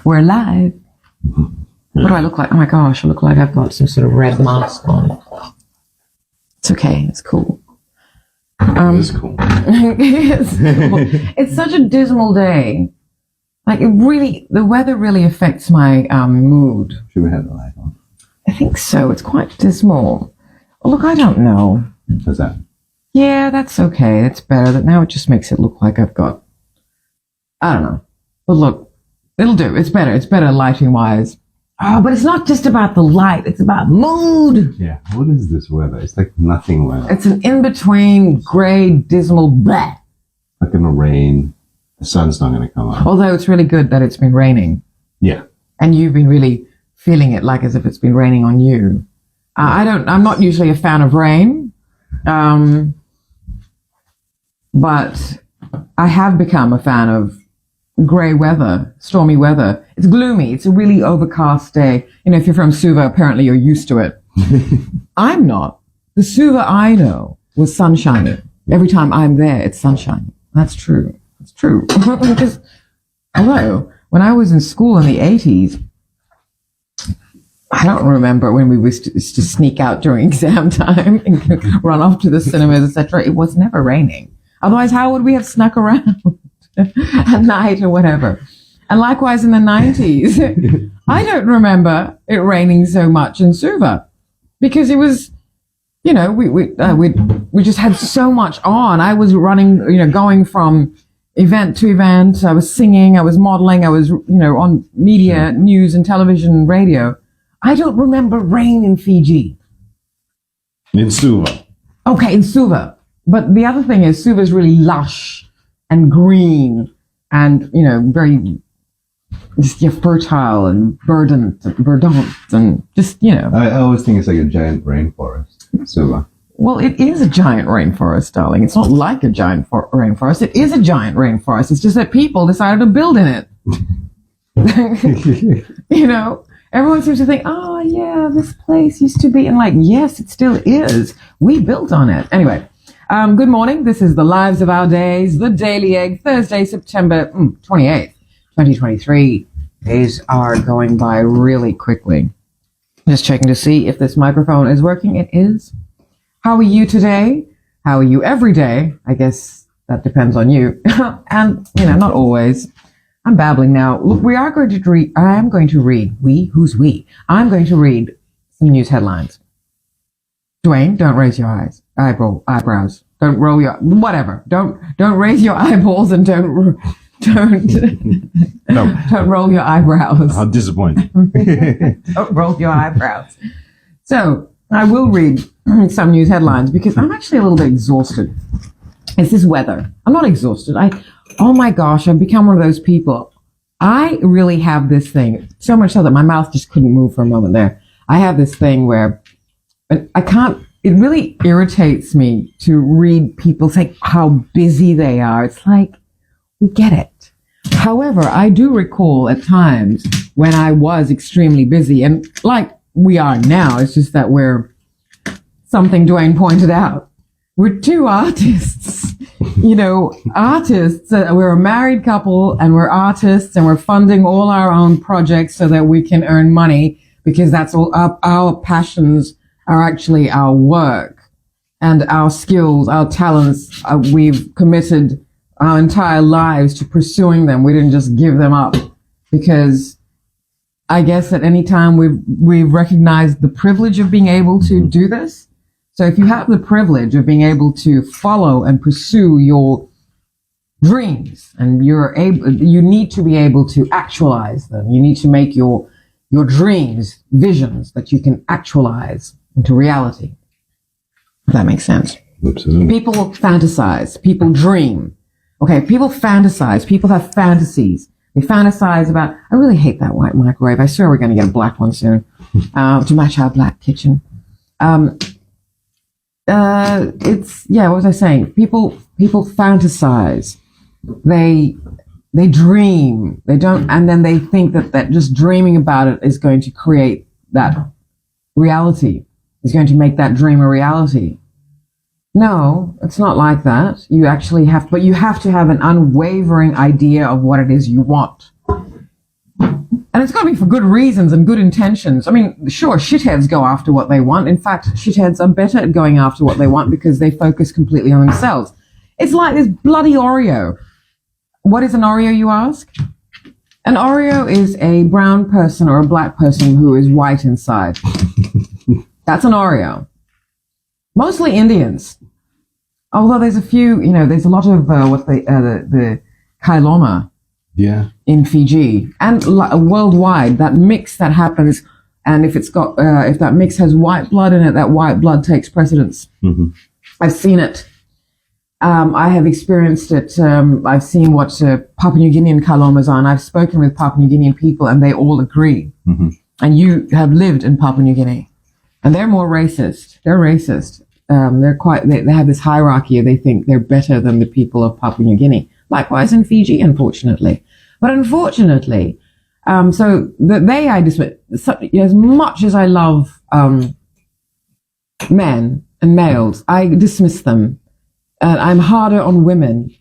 We're live. What do I look like? Oh my gosh, I look like I've got some sort of red mask on. It's okay. It's cool. It is cool. It's cool. It's such a dismal day. Like the weather really affects my mood. Should we have the light on? I think so. It's quite dismal. Oh, look, I don't know. How's that? Yeah, that's okay. It's better. That now it just makes it look like I've got, I don't know. But look, it'll do. It's better. It's better lighting wise. Oh, but it's not just about the light. It's about mood. Yeah. What is this weather? It's like nothing weather. It's an in-between, grey, dismal bleh. Not gonna rain. The sun's not gonna come out. Although it's really good that it's been raining. Yeah. And you've been really feeling it like as if it's been raining on you. I'm not usually a fan of rain. But I have become a fan of grey weather, stormy weather. It's gloomy. It's a really overcast day. You know, if you're from Suva, apparently you're used to it. I'm not. The Suva I know was sunshiny. Every time I'm there, it's sunshiny. That's true. It's true. Because, although, when I was in school in the 80s, I don't remember when we used to sneak out during exam time and run off to the cinemas, etc. It was never raining. Otherwise, how would we have snuck around at night or whatever? And likewise in the 90s, I don't remember it raining so much in Suva because it was, you know, we just had so much on. I was running, you know, going from event to event. I was singing, I was modeling, I was, you know, on media, news and television, radio. I don't remember rain in Fiji. In Suva. Okay, in Suva. But the other thing is Suva is really lush and green and, you know, very just fertile and verdant and just, you know. I always think it's like a giant rainforest, Suva. Well, it is a giant rainforest, darling. It's not like a giant rainforest. It is a giant rainforest. It's just that people decided to build in it. You know, everyone seems to think, oh, yeah, this place used to be. And like, yes, it still is. We built on it. Anyway. Good morning. This is the Lives of Our Days, the Daily Egg, Thursday, September 28th, 2023. Days are going by really quickly. Just checking to see if this microphone is working. It is. How are you today? How are you every day? I guess that depends on you. And, you know, not always. I'm babbling now. Look, we are going to read. I am going to read. We? Who's we? I'm going to read some news headlines. Dwayne, don't raise your eyebrows. Don't roll your, whatever. Don't raise your eyeballs and don't roll your eyebrows. How disappointing. Don't roll your eyebrows. So I will read some news headlines because I'm actually a little bit exhausted. It's this weather. I'm not exhausted. Oh my gosh, I've become one of those people. I really have this thing, so much so that my mouth just couldn't move for a moment there. I have this thing where I can't, it really irritates me to read people say how busy they are. It's like, we get it. However, I do recall at times when I was extremely busy, and like we are now, it's just that we're, something Dwayne pointed out, we're two artists, you know, artists. We're a married couple and we're artists and we're funding all our own projects so that we can earn money because that's all our passions are actually our work and our skills, our talents. We've committed our entire lives to pursuing them. We didn't just give them up because I guess at any time we've recognized the privilege of being able to do this. So if you have the privilege of being able to follow and pursue your dreams and you need to be able to actualize them. You need to make your dreams, visions that you can actualize into reality. If that makes sense. Absolutely. People fantasize. People dream. Okay, people fantasize. People have fantasies. They fantasize about, I really hate that white microwave. I swear we're going to get a black one soon to match our black kitchen. What was I saying? People fantasize. They dream. They don't, and then they think that just dreaming about it is going to create that reality. Is going to make that dream a reality. No, it's not like that. You actually have to have an unwavering idea of what it is you want. And it's got to be for good reasons and good intentions. I mean, sure, shitheads go after what they want. In fact, shitheads are better at going after what they want because they focus completely on themselves. It's like this bloody Oreo. What is an Oreo, you ask? An Oreo is a brown person or a black person who is white inside. That's an Oreo. Mostly Indians. Although there's a few, there's a lot of the Kailoma. Yeah. In Fiji and worldwide, that mix that happens, and if that mix has white blood in it, that white blood takes precedence. Mm-hmm. I've seen it. I have experienced it. I've seen what Papua New Guinean Kalomas are, and I've spoken with Papua New Guinean people, and they all agree. Mm-hmm. And you have lived in Papua New Guinea, and they're more racist. They're racist. They have this hierarchy. They think they're better than the people of Papua New Guinea. Likewise in Fiji, unfortunately. But unfortunately, as much as I love men and males, I dismiss them. I'm harder on women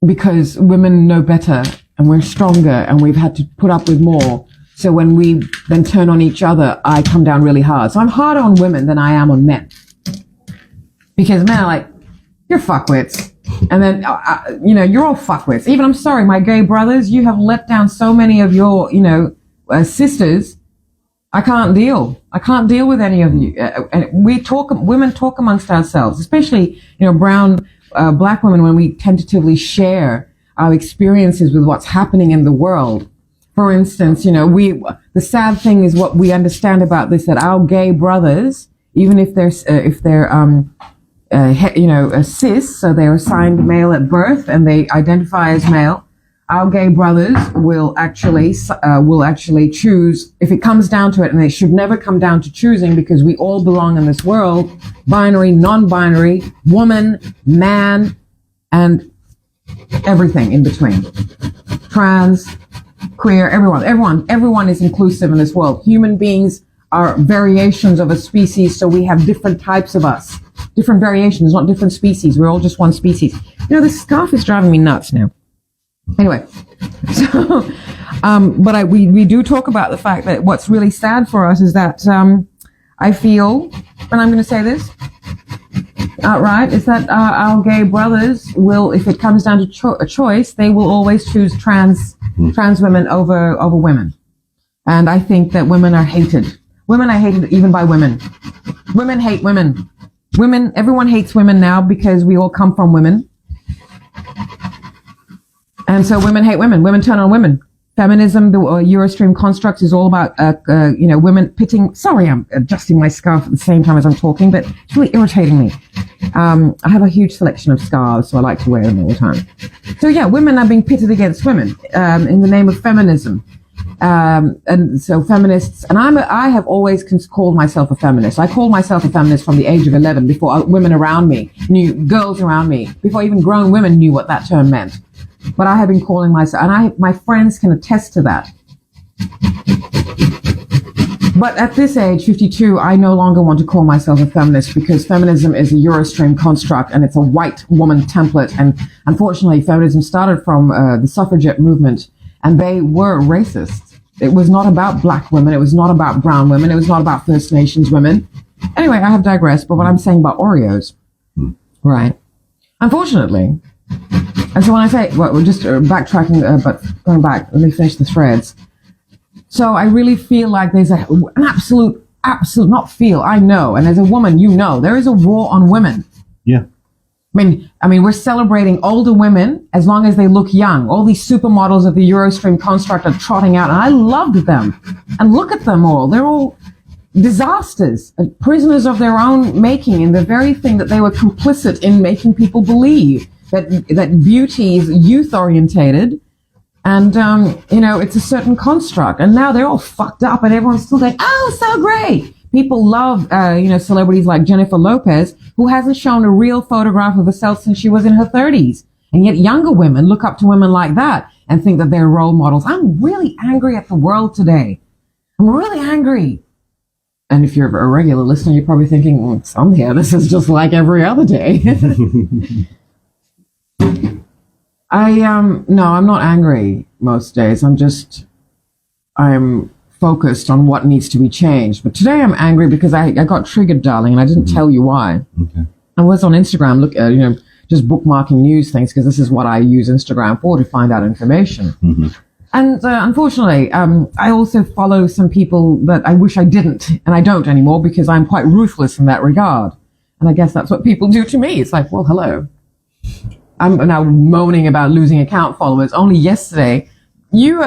because women know better and we're stronger and we've had to put up with more. So when we then turn on each other, I come down really hard. So I'm harder on women than I am on men. Because men are like, you're fuckwits. And then, you're all fuckwits. Even, I'm sorry, my gay brothers, you have let down so many of your, sisters. I can't deal with any of you. And women talk amongst ourselves, especially, brown, black women, when we tentatively share our experiences with what's happening in the world. For instance, the sad thing is what we understand about this, that our gay brothers, even if they're cis, so they're assigned male at birth and they identify as male, our gay brothers will actually choose, if it comes down to it, and it should never come down to choosing because we all belong in this world, binary, non-binary, woman, man, and everything in between. Trans, queer, everyone is inclusive in this world. Human beings are variations of a species, so we have different types of us. Different variations, not different species. We're all just one species. This scarf is driving me nuts now. Anyway, so, we do talk about the fact that what's really sad for us is that I feel, and I'm going to say this outright, is that our gay brothers will, if it comes down to a choice, they will always choose trans women over women. And I think that women are hated. Women are hated even by women. Women hate women. Everyone hates women now because we all come from women. And so women hate women. Women turn on women. Feminism, the Eurostream construct is all about, women pitting. Sorry, I'm adjusting my scarf at the same time as I'm talking, but it's really irritating me. I have a huge selection of scarves, so I like to wear them all the time. So yeah, women are being pitted against women, in the name of feminism. And so feminists, and I have always called myself a feminist. I called myself a feminist from the age of 11 before women around me girls around me, before even grown women knew what that term meant. But I have been calling myself, and my friends can attest to that. But at this age, 52, I no longer want to call myself a feminist because feminism is a Eurostream construct and it's a white woman template. And unfortunately, feminism started from the suffragette movement, and they were racist. It was not about black women. It was not about brown women. It was not about First Nations women. Anyway, I have digressed, but what I'm saying about Oreos, right? Unfortunately, and so when I say, well, we're just backtracking, but going back, let me finish the threads. So I really feel like there's an absolute, not feel, I know, and as a woman, there is a war on women. Yeah. I mean, we're celebrating older women as long as they look young. All these supermodels of the Eurostream construct are trotting out, and I loved them. And look at them all. They're all disasters, prisoners of their own making, in the very thing that they were complicit in making people believe, that beauty is youth-orientated, and, it's a certain construct. And now they're all fucked up, and everyone's still like, oh, so great. People love, celebrities like Jennifer Lopez, who hasn't shown a real photograph of herself since she was in her 30s. And yet younger women look up to women like that and think that they're role models. I'm really angry at the world today. I'm really angry. And if you're a regular listener, you're probably thinking, well, some here, this is just like every other day. No, I'm not angry most days. I'm just I'm focused on what needs to be changed. But today I'm angry because I got triggered, darling, and I didn't tell you why. Okay. I was on Instagram, just bookmarking news things because this is what I use Instagram for, to find out information. Mm-hmm. And unfortunately, I also follow some people that I wish I didn't, and I don't anymore because I'm quite ruthless in that regard. And I guess that's what people do to me. It's like, well, hello. I'm now moaning about losing account followers. Only yesterday, you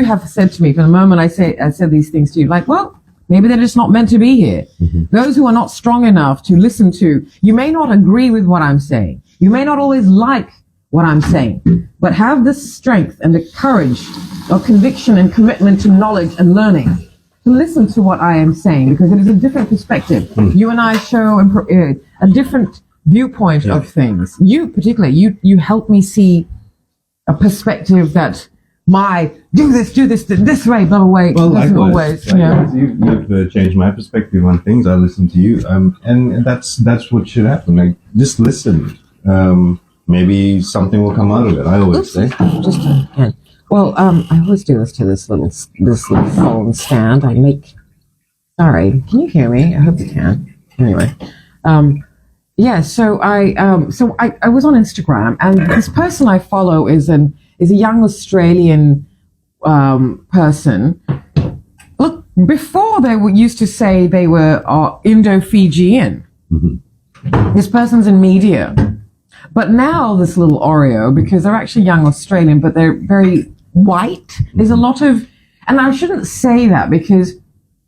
have said to me from the moment I said these things to you, like, well, maybe they're just not meant to be here. Mm-hmm. Those who are not strong enough to listen to, you may not agree with what I'm saying. You may not always like what I'm saying, but have the strength and the courage of conviction and commitment to knowledge and learning to listen to what I am saying, because it is a different perspective. Mm. You and I show a different viewpoint of things. You particularly, you help me see a perspective that do this way, blah, blah, way. Well, doesn't likewise. You've changed my perspective on things. I listen to you, and that's what should happen. Like, just listen. Maybe something will come out of it. I always say. Well, I always do this to this little phone stand. Sorry, can you hear me? I hope you can. Anyway, So I was on Instagram, and this person I follow is a young Australian person. Look, before they used to say they were Indo-Fijian. Mm-hmm. This person's in media. But now this little Oreo, because they're actually young Australian, but they're very white. There's a lot of, and I shouldn't say that because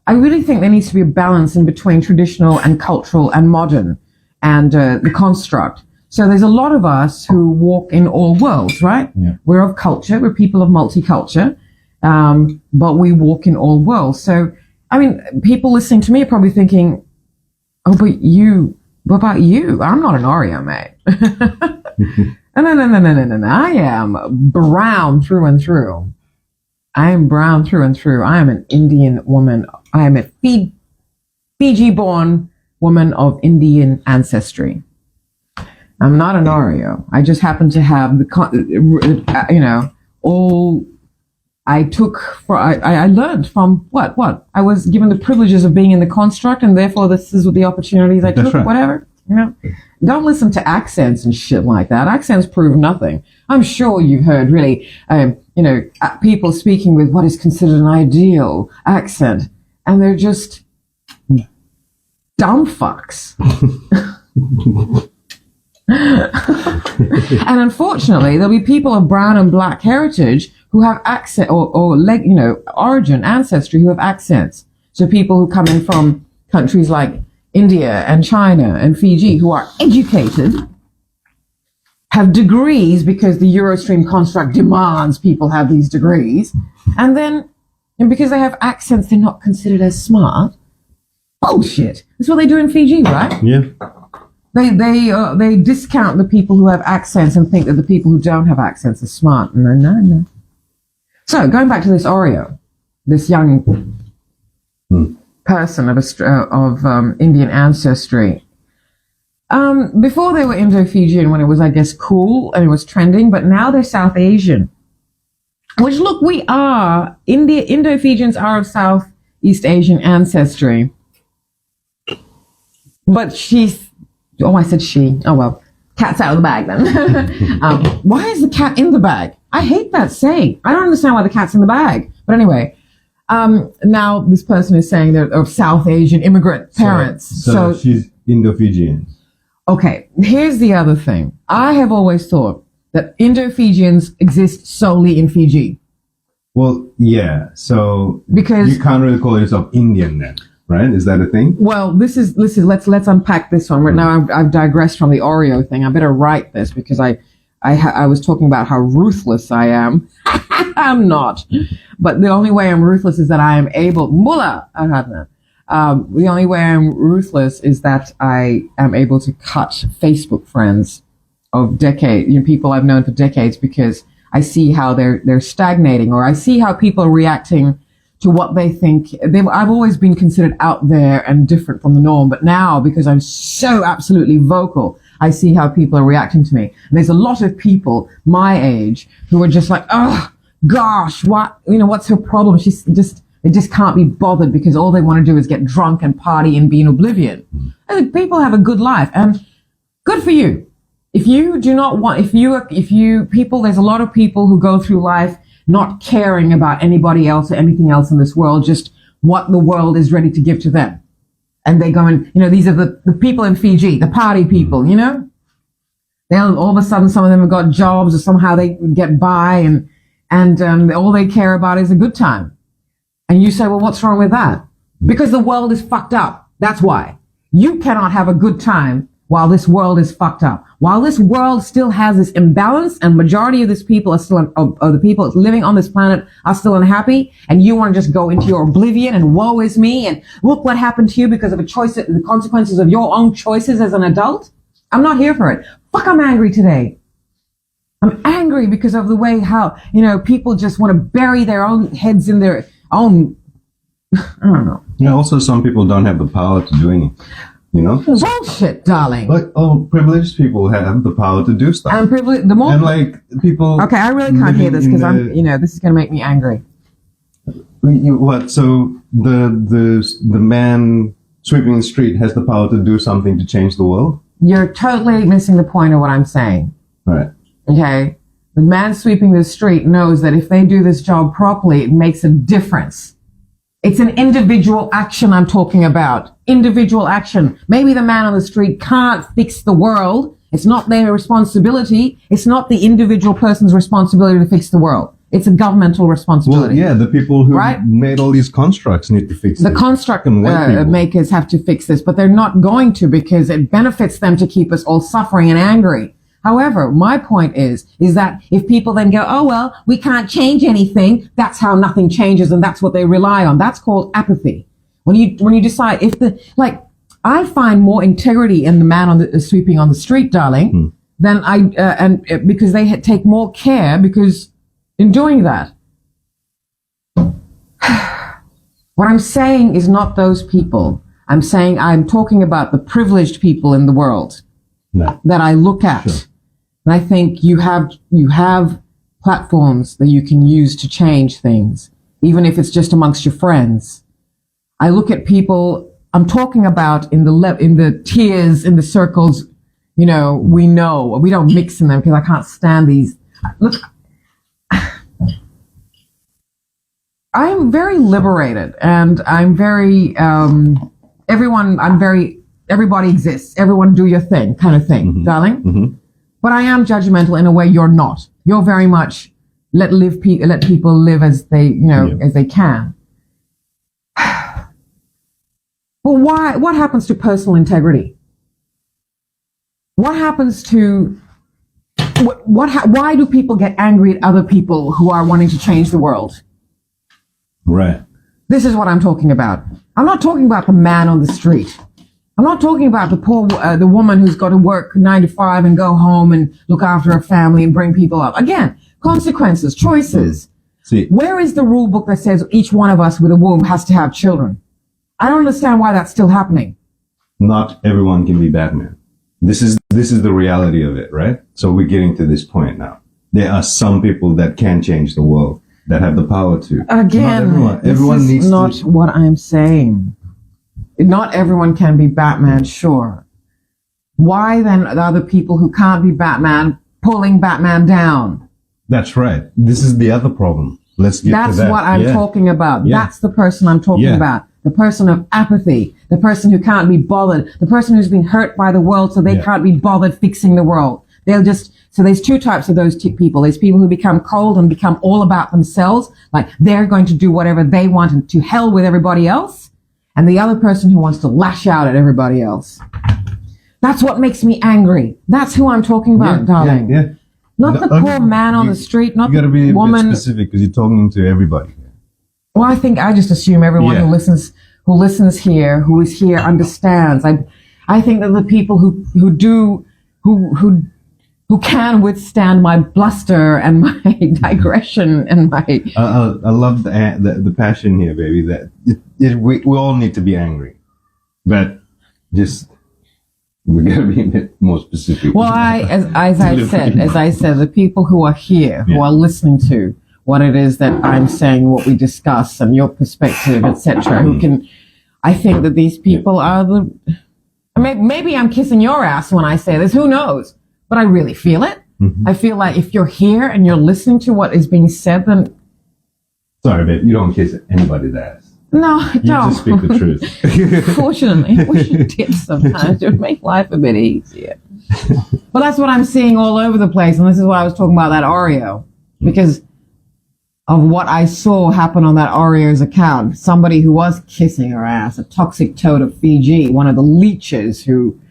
I really think there needs to be a balance in between traditional and cultural and modern and the construct. So there's a lot of us who walk in all worlds, right? Yeah. We're of culture. We're people of multiculture, but we walk in all worlds. So, I mean, people listening to me are probably thinking, oh, but what about you? I'm not an Oreo, mate. No. I am brown through and through. I am brown through and through. I am an Indian woman. I am a Fiji-born woman of Indian ancestry. I'm not an Oreo. I just happen to have all I learned from what? I was given the privileges of being in the construct, and therefore this is the opportunities I took, right. Whatever. Don't listen to accents and shit like that. Accents prove nothing. I'm sure you've heard really, people speaking with what is considered an ideal accent, and they're just dumb fucks. And unfortunately, there'll be people of brown and black heritage who have accent or origin, ancestry, who have accents. So people who come in from countries like India and China and Fiji, who are educated, have degrees because the Eurostream construct demands people have these degrees, and because they have accents, they're not considered as smart. Bullshit. That's what they do in Fiji, right? Yeah. They discount the people who have accents and think that the people who don't have accents are smart. No. So going back to this Oreo, this young person of Indian ancestry. Before they were Indo-Fijian, when it was, I guess, cool and it was trending, but now they're South Asian. Which, look, we are. Indo-Fijians are of Southeast Asian ancestry. But I said she. Oh, well, cat's out of the bag then. Why is the cat in the bag? I hate that saying. I don't understand why the cat's in the bag. But anyway, now this person is saying they're of South Asian immigrant parents. So she's Indo-Fijian. Okay, here's the other thing. I have always thought that Indo-Fijians exist solely in Fiji. Well, yeah. So because you can't really call yourself Indian then, right? Is that a thing? Well, let's unpack this one. Right now, I've digressed from the Oreo thing. I better write this because I was talking about how ruthless I am. I'm not. But the only way I'm ruthless is that I am able. The only way I'm ruthless is that I am able to cut Facebook friends of decades, people I've known for decades, because I see how they're stagnating, or I see how people are reacting to what they think. I've always been considered out there and different from the norm, but now, because I'm so absolutely vocal, I see how people are reacting to me. And there's a lot of people my age who are just like, oh, gosh, what's her problem? They just can't be bothered because all they want to do is get drunk and party and be in oblivion. And people have a good life, and good for you. If you do not want, if you people, there's a lot of people who go through life not caring about anybody else or anything else in this world, just what the world is ready to give to them. And they go and, these are the people in Fiji, the party people, They'll all of a sudden, some of them have got jobs or somehow they get by and all they care about is a good time. And you say, well, what's wrong with that? Because the world is fucked up. That's why. You cannot have a good time while this world is fucked up. While this world still has this imbalance and majority of this people are still, of the people living on this planet are still unhappy, and you want to just go into your oblivion and woe is me and look what happened to you because of the consequences of your own choices as an adult. I'm not here for it. Fuck, I'm angry today. I'm angry because of the way how, people just want to bury their own heads in their own, I don't know. Yeah, also some people don't have the power to do anything. Bullshit, darling. Like, privileged people have the power to do stuff. And people. Okay, I really can't hear this because this is going to make me angry. What? So the man sweeping the street has the power to do something to change the world? You're totally missing the point of what I'm saying. Right. Okay? The man sweeping the street knows that if they do this job properly, it makes a difference. It's an individual action I'm talking about. Individual action. Maybe the man on the street can't fix the world. It's not their responsibility. It's not the individual person's responsibility to fix the world. It's a governmental responsibility. Well, yeah, the people who made all these constructs need to fix it. The construct makers have to fix this, but they're not going to because it benefits them to keep us all suffering and angry. However, my point is that if people then go, oh, well, we can't change anything, that's how nothing changes and that's what they rely on. That's called apathy. When you decide I find more integrity in the man on the sweeping on the street, darling, than because they take more care because in doing that. What I'm saying is not those people. I'm talking about the privileged people in the world that I look at. Sure. And I think you have platforms that you can use to change things, even if it's just amongst your friends. I look at people I'm talking about in the tiers, in the circles, we don't mix in them because I can't stand these. Look, I'm very liberated and I'm very, everybody exists. Everyone do your thing kind of thing, darling. Mm-hmm. But I am judgmental in a way you're not. You're very much let people live as they, as they can. But what happens to personal integrity? What happens to, why do people get angry at other people who are wanting to change the world? Right. This is what I'm talking about. I'm not talking about the man on the street. I'm not talking about the woman who's got to work 9 to 5 and go home and look after her family and bring people up. Again, consequences, choices. See, where is the rule book that says each one of us with a womb has to have children? I don't understand why that's still happening. Not everyone can be Batman. This is the reality of it, right? So we're getting to this point now. There are some people that can change the world, that have the power to. Again, everyone this needs is not what I'm saying. Not everyone can be Batman, sure. Why then are other people who can't be Batman pulling Batman down? That's right. This is the other problem. Let's get to that. That's what I'm talking about. Yeah. That's the person I'm talking about. The person of apathy. The person who can't be bothered. The person who's been hurt by the world so they can't be bothered fixing the world. So there's two types of those two people. There's people who become cold and become all about themselves. Like they're going to do whatever they want and to hell with everybody else. And the other person who wants to lash out at everybody else. That's what makes me angry. That's who I'm talking about, darling. Yeah. Not the poor man on the street, not the woman. You got to be a bit specific because you're talking to everybody. Well, I think I just assume everyone who listens here, who is here, understands. I think that the people who can withstand my bluster and my digression and my. I love the passion here, baby. That we all need to be angry, but just we gotta be a bit more specific. Well, as I said, the people who are here, who are listening to, what it is that I'm saying, what we discuss, and your perspective, etc. Who can? I think that these people are the. Maybe I'm kissing your ass when I say this. Who knows? But I really feel it. Mm-hmm. I feel like if you're here and you're listening to what is being said, then. Sorry, babe. You don't kiss anybody's ass. No, I You don't. just speak the truth. Fortunately, we should dip sometimes. It would make life a bit easier. But that's what I'm seeing all over the place. And this is why I was talking about that Oreo. Because of what I saw happen on that Oreo's account. Somebody who was kissing her ass, a toxic toad of Fiji, one of the leeches who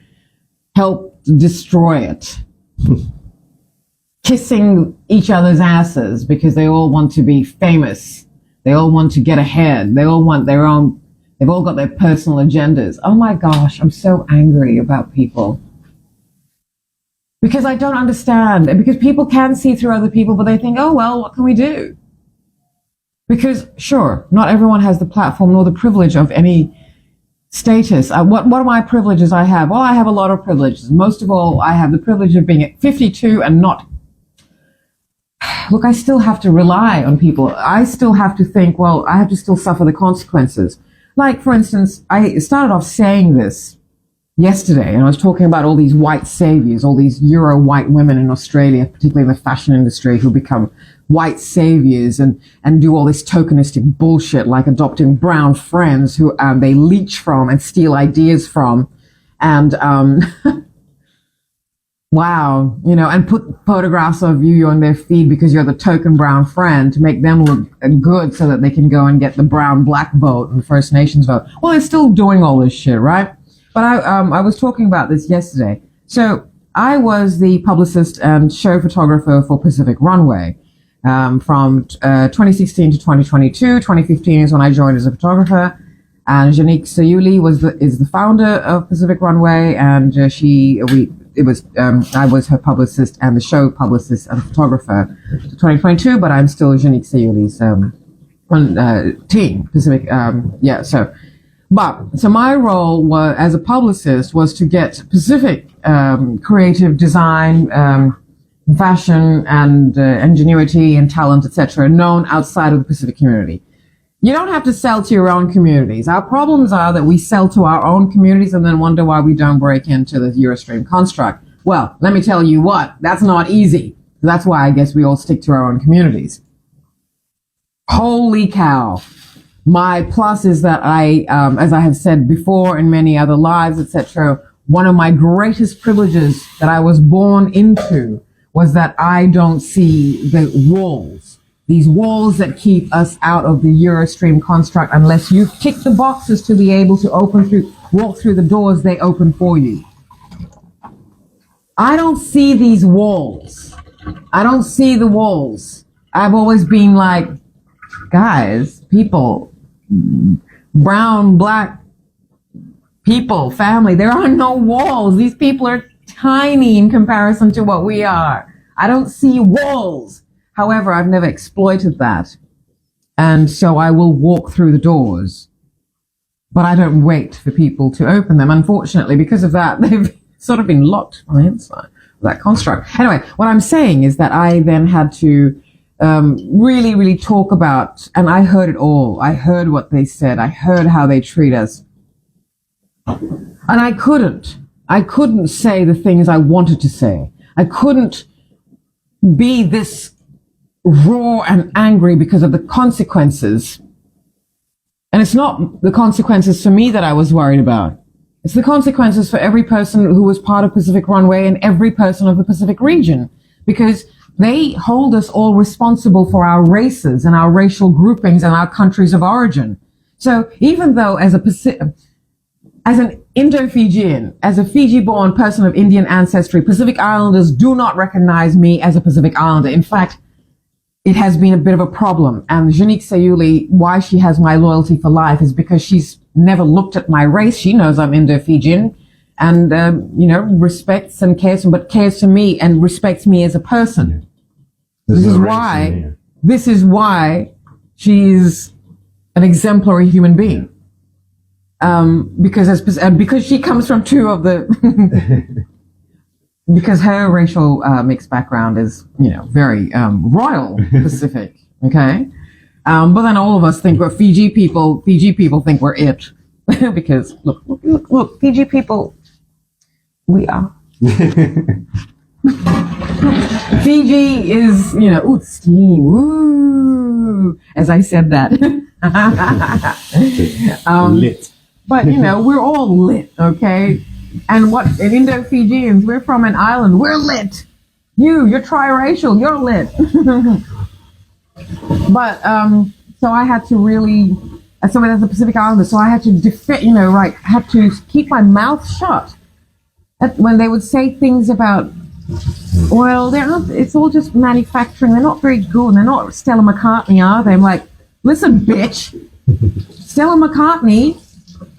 helped destroy it. Kissing each other's asses because they all want to be famous. They all want to get ahead. They all want their own, they've all got their personal agendas. Oh my gosh, I'm so angry about people. Because I don't understand. Because people can see through other people, but they think, oh well, what can we do? Because, sure, not everyone has the platform nor the privilege of any status. What are my privileges I have? Well, I have a lot of privileges. Most of all, I have the privilege of being at 52 and not... Look, I still have to rely on people. I still have to think, well, I have to still suffer the consequences. Like, for instance, I started off saying this yesterday, and I was talking about all these white saviors, all these Euro white women in Australia, particularly in the fashion industry, who become white saviors and do all this tokenistic bullshit, like adopting brown friends who they leech from and steal ideas from, and wow, you know, and put photographs of you on their feed because you're the token brown friend to make them look good so that they can go and get the brown black vote and First Nations vote. Well, they're still doing all this shit, right? But I was talking about this yesterday. So I was the publicist and show photographer for Pacific Runway from 2016 to 2022. 2015 is when I joined as a photographer. And Janique Sayuli is the founder of Pacific Runway, and I was her publicist and the show publicist and photographer to 2022. But I'm still Janique Sayuli's team, Pacific. So my role as a publicist was to get Pacific creative design, fashion, and ingenuity and talent, etc., known outside of the Pacific community. You don't have to sell to your own communities. Our problems are that we sell to our own communities and then wonder why we don't break into the Eurostream construct. Well, let me tell you what, that's not easy. That's why I guess we all stick to our own communities. Holy cow. My plus is that I, as I have said before in many other lives, etc., one of my greatest privileges that I was born into was that I don't see the walls. These walls that keep us out of the Eurostream construct unless you tick the boxes to be able to walk through the doors they open for you. I don't see these walls. I don't see the walls. I've always been like, guys, people, brown, black people, family, there are no walls. These people are tiny in comparison to what we are. I don't see walls. However, I've never exploited that. And so I will walk through the doors. But I don't wait for people to open them. Unfortunately, because of that, they've sort of been locked on the inside of that construct. Anyway, what I'm saying is that I then had to really, really talk about, and I heard it all. I heard what they said. I heard how they treat us. And I couldn't say the things I wanted to say. I couldn't be this raw and angry because of the consequences. And it's not the consequences for me that I was worried about. It's the consequences for every person who was part of Pacific Runway and every person of the Pacific region, because they hold us all responsible for our races and our racial groupings and our countries of origin. So even though as an Indo-Fijian, as a Fiji-born person of Indian ancestry, Pacific Islanders do not recognize me as a Pacific Islander. In fact, it has been a bit of a problem. And Janique Sayuli, why she has my loyalty for life is because she's never looked at my race. She knows I'm Indo-Fijian and, respects and cares for me and respects me as a person. This is why she's an exemplary human being. Because she comes from two of the, because her racial mixed background is, very royal Pacific Okay. But then all of us think we're Fiji people think we're it. Because look, Fiji people, we are. Fiji is, ooh, steam, woo, as I said that. Lit. But, we're all lit, okay? And in Indo-Fijians, we're from an island, we're lit. You're triracial, you're lit. But, so I had to really, so as a Pacific Islander, so I had to had to keep my mouth shut. When they would say things about, well, it's all just manufacturing. They're not very good. They're not Stella McCartney, are they? I'm like, listen, bitch. Stella McCartney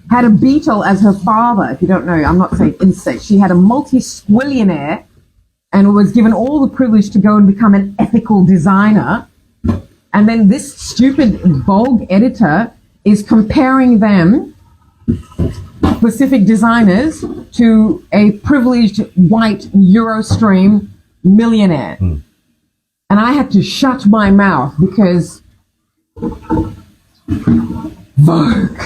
had a beetle as her father. If you don't know, I'm not saying insect. She had a multi-squillionaire and was given all the privilege to go and become an ethical designer. And then this stupid Vogue editor is comparing them, specific designers, to a privileged white Eurostream millionaire. And I had to shut my mouth because Vogue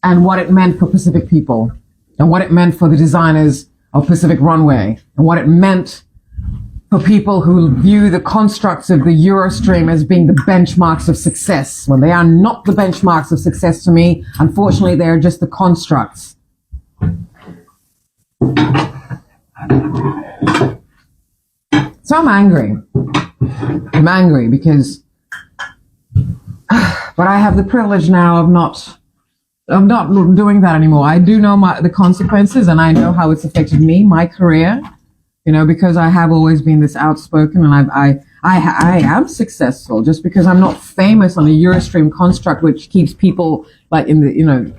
and what it meant for Pacific people and what it meant for the designers of Pacific Runway and what it meant for people who view the constructs of the Eurostream as being the benchmarks of success, when they are not the benchmarks of success to me. Unfortunately, they're just the constructs. So I'm angry. I'm angry because, but I have the privilege now of not doing that anymore. I do know the consequences, and I know how it's affected me, my career. Because I have always been this outspoken, and I am successful just because I'm not famous on a Eurostream construct, which keeps people like in the,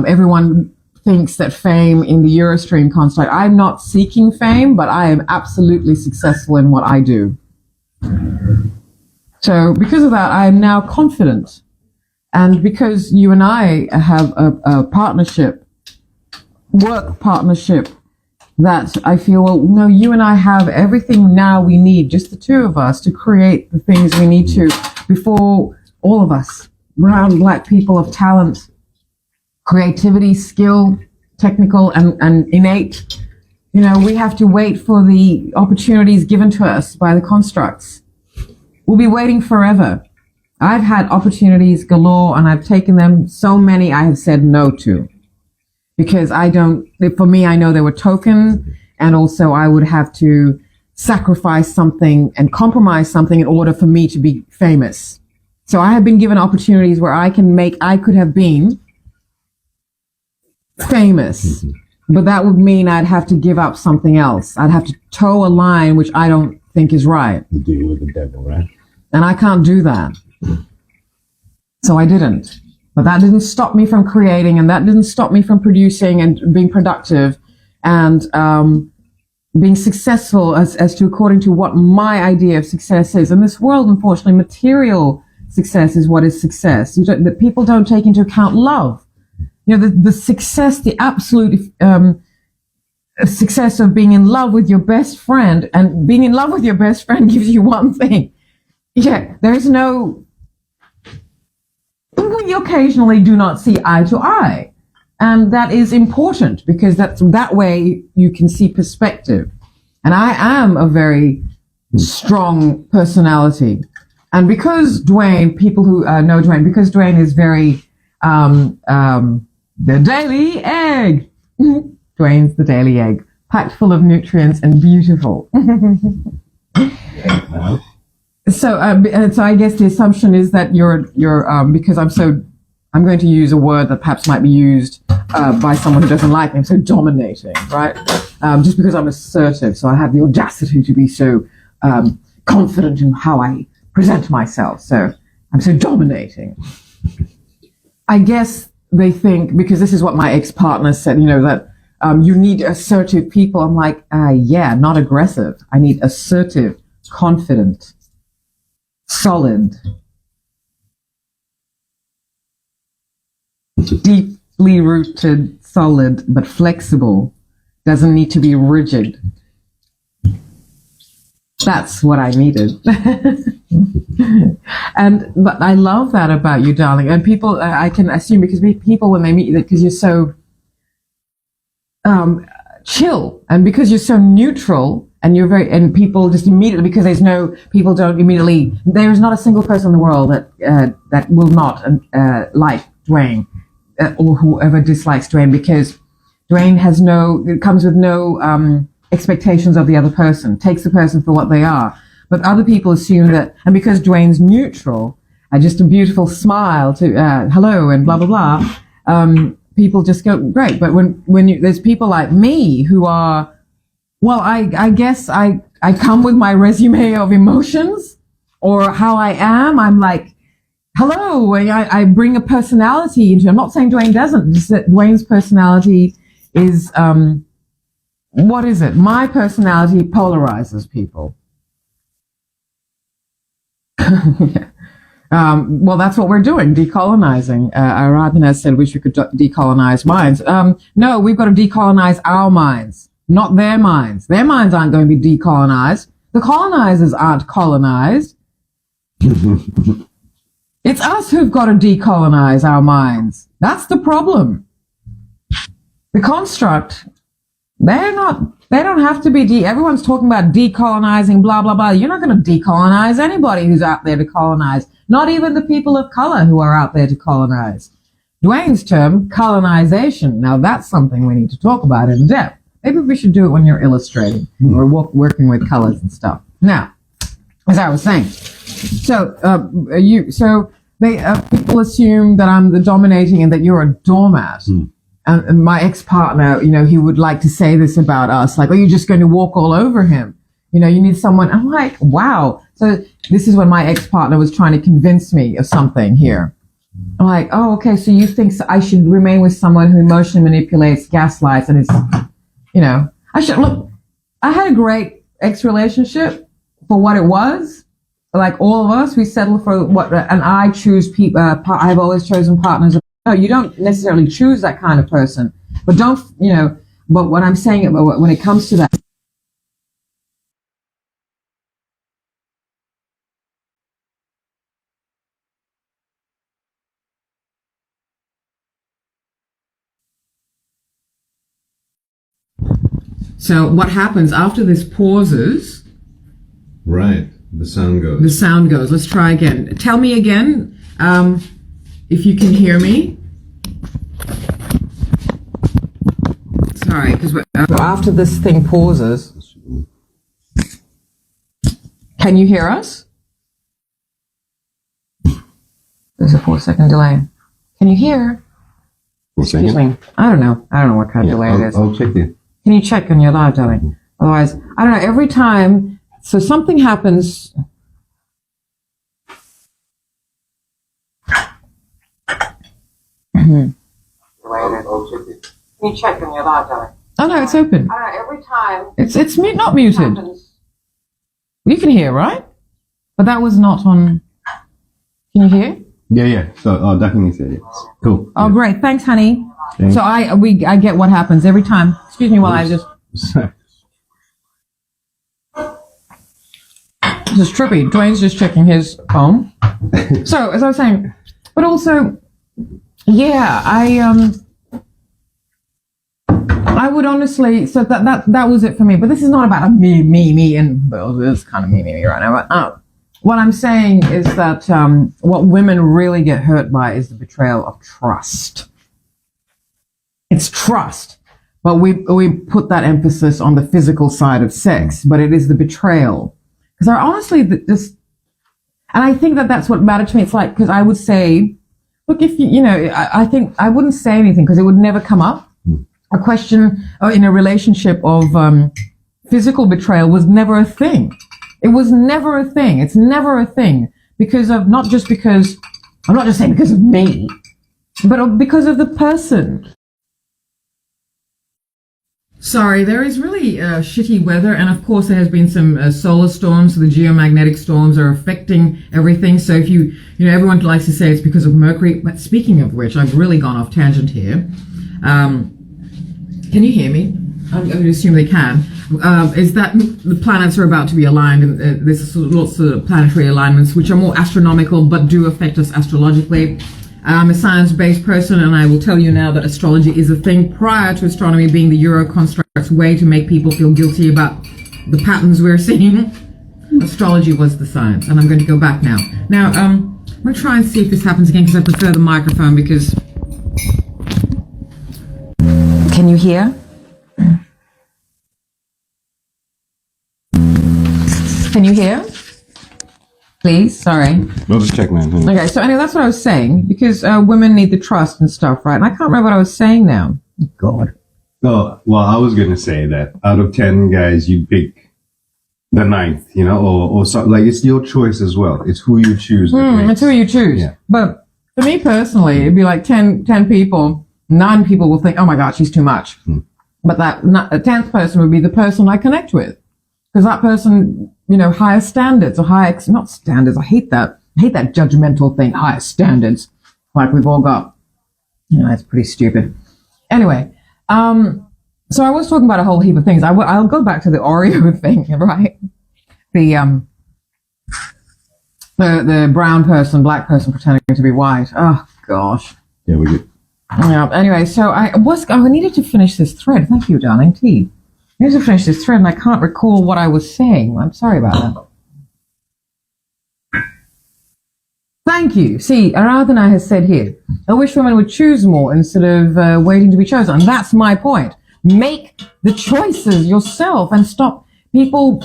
everyone thinks that fame in the Eurostream construct. I'm not seeking fame, but I am absolutely successful in what I do. So because of that, I am now confident. And because you and I have a work partnership, that I feel, well, no, you and I have everything now we need, just the two of us, to create the things we need to before all of us, brown, black people of talent, creativity, skill, technical and innate. We have to wait for the opportunities given to us by the constructs. We'll be waiting forever. I've had opportunities galore and I've taken them. So many I have said no to. Because for me, I know they were token, and also I would have to sacrifice something and compromise something in order for me to be famous. So I have been given opportunities where I could have been famous, but that would mean I'd have to give up something else. I'd have to toe a line, which I don't think is right. Deal with the devil, right? And I can't do that. So I didn't. But that didn't stop me from creating, and that didn't stop me from producing and being productive and being successful as to according to what my idea of success is. In this world, unfortunately, material success is what is success. That people don't take into account love. The success, the absolute success of being in love with your best friend, and being in love with your best friend gives you one thing. Yeah, there's no... We occasionally do not see eye to eye. And that is important because that way you can see perspective. And I am a very strong personality. And because Dwayne, people who know Dwayne, because Dwayne is very, the daily egg. Dwayne's the daily egg, packed full of nutrients and beautiful. So I guess the assumption is that you're because I'm going to use a word that perhaps might be used by someone who doesn't like me. I'm so dominating, right? Just because I'm assertive, so I have the audacity to be so confident in how I present myself. So I'm so dominating. I guess they think, because this is what my ex-partner said, that you need assertive people. I'm like, yeah, not aggressive. I need assertive, confident, solid, deeply rooted, solid, but flexible. Doesn't need to be rigid. That's what I needed. But I love that about you, darling. And people, I can assume, because people, when they meet you, because you're so chill, and because you're so neutral, and you're very, and people just immediately, because there's not a single person in the world that will not like Dwayne, or whoever dislikes Dwayne, because Dwayne comes with no expectations of the other person, takes the person for what they are. But other people assume that, and because Dwayne's neutral, just a beautiful smile to hello and blah blah blah, people just go great. But when there's people like me who are, well, I guess I come with my resume of emotions or how I am. I'm like, hello, I bring a personality into it. I'm not saying Dwayne doesn't, just that Dwayne's personality is, what is it? My personality polarizes people. Well, that's what we're doing, decolonizing. Aradhana said we could decolonize minds. No, we've got to decolonize our minds, not their minds. Their minds aren't going to be decolonized. The colonizers aren't colonized. It's us who've got to decolonize our minds. That's the problem. The construct, they don't have to be everyone's talking about decolonizing, blah, blah, blah. You're not going to decolonize anybody who's out there to colonize. Not even the people of color who are out there to colonize. Dwayne's term, colonization. Now that's something we need to talk about in depth. Maybe we should do it when you're illustrating or working with colors and stuff. Now, as I was saying, people assume that I'm the dominating and that you're a doormat. And my ex-partner, he would like to say this about us, like, oh, you're just going to walk all over him. You need someone. I'm like, wow. So this is when my ex-partner was trying to convince me of something here. I'm like, oh, okay. So you think I should remain with someone who emotionally manipulates, gaslights, and I had a great ex-relationship for what it was. Like all of us, we settle for what, and I choose people, I've always chosen partners. No, you don't necessarily choose that kind of person, but but what I'm saying, when it comes to that, so what happens after this pauses? Right. The sound goes. The sound goes. Let's try again. Tell me again if you can hear me. Sorry, because after this thing pauses, can you hear us? There's a 4-second delay. Can you hear? Excuse me. I don't know what kind of delay it is. I'll check it. Can you check on your live, darling? Otherwise, I don't know. Every time, so something happens. I'll check it. Can you check on your live, darling? Oh no, it's open. I don't know, every time. It's not muted. You can hear, right? But that was not on. Can you hear? Yeah. So definitely say it. Cool. Oh, yeah. great. Thanks, honey. Thanks. So I get what happens every time. Excuse me while I just. This is trippy. Dwayne's just checking his phone. So as I was saying, but also, yeah, I would honestly. So that was it for me. But this is not about a me, and well, it's kind of me right now. But what I'm saying is that what women really get hurt by is the betrayal of trust. It's trust, but we put that emphasis on the physical side of sex, but it is the betrayal. Because I honestly just, and I think that's what mattered to me. It's like, because I would say, look, if I think I wouldn't say anything because it would never come up. A question in a relationship of physical betrayal was never a thing. It was never a thing. It's never a thing because of, I'm not just saying because of me, but because of the person. Sorry, there is really shitty weather, and of course there has been some solar storms, so the geomagnetic storms are affecting everything. So if everyone likes to say it's because of Mercury, but speaking of which, I've really gone off tangent here. Can you hear me? I'm going to assume they can, is that the planets are about to be aligned, and there's lots of planetary alignments which are more astronomical but do affect us astrologically. I'm a science-based person, and I will tell you now that astrology is a thing prior to astronomy being the Euro construct's way to make people feel guilty about the patterns we're seeing. Astrology was the science, and I'm going to go back now. Now, I'm going to try and see if this happens again, because I prefer the microphone, because... Can you hear? Can you hear? Please, sorry. We'll just check, man. Okay, so anyway, that's what I was saying, because women need the trust and stuff, right? And I can't remember what I was saying now. God. Oh, well, I was going to say that out of 10 guys, you pick the 9th, you know, or so, like, it's your choice as well. It's who you choose. It's who you choose. Yeah. But for me personally, it'd be like 10 people, 9 people will think, oh my God, she's too much. But that 10th person would be the person I connect with. Because that person, you know, higher standards or not standards. I hate that judgmental thing, higher standards. Like we've all got, you know, it's pretty stupid. Anyway, so I was talking about a whole heap of things. I'll go back to the Oreo thing, right? The brown person, black person pretending to be white. Oh gosh. Yeah, we good. Yeah. Anyway, so I needed to finish this thread. Thank you, darling. Tea. I need to finish this thread, and I can't recall what I was saying. I'm sorry about that. Thank you. See, Aradhana has said here, I wish women would choose more instead of waiting to be chosen. And that's my point. Make the choices yourself and stop people.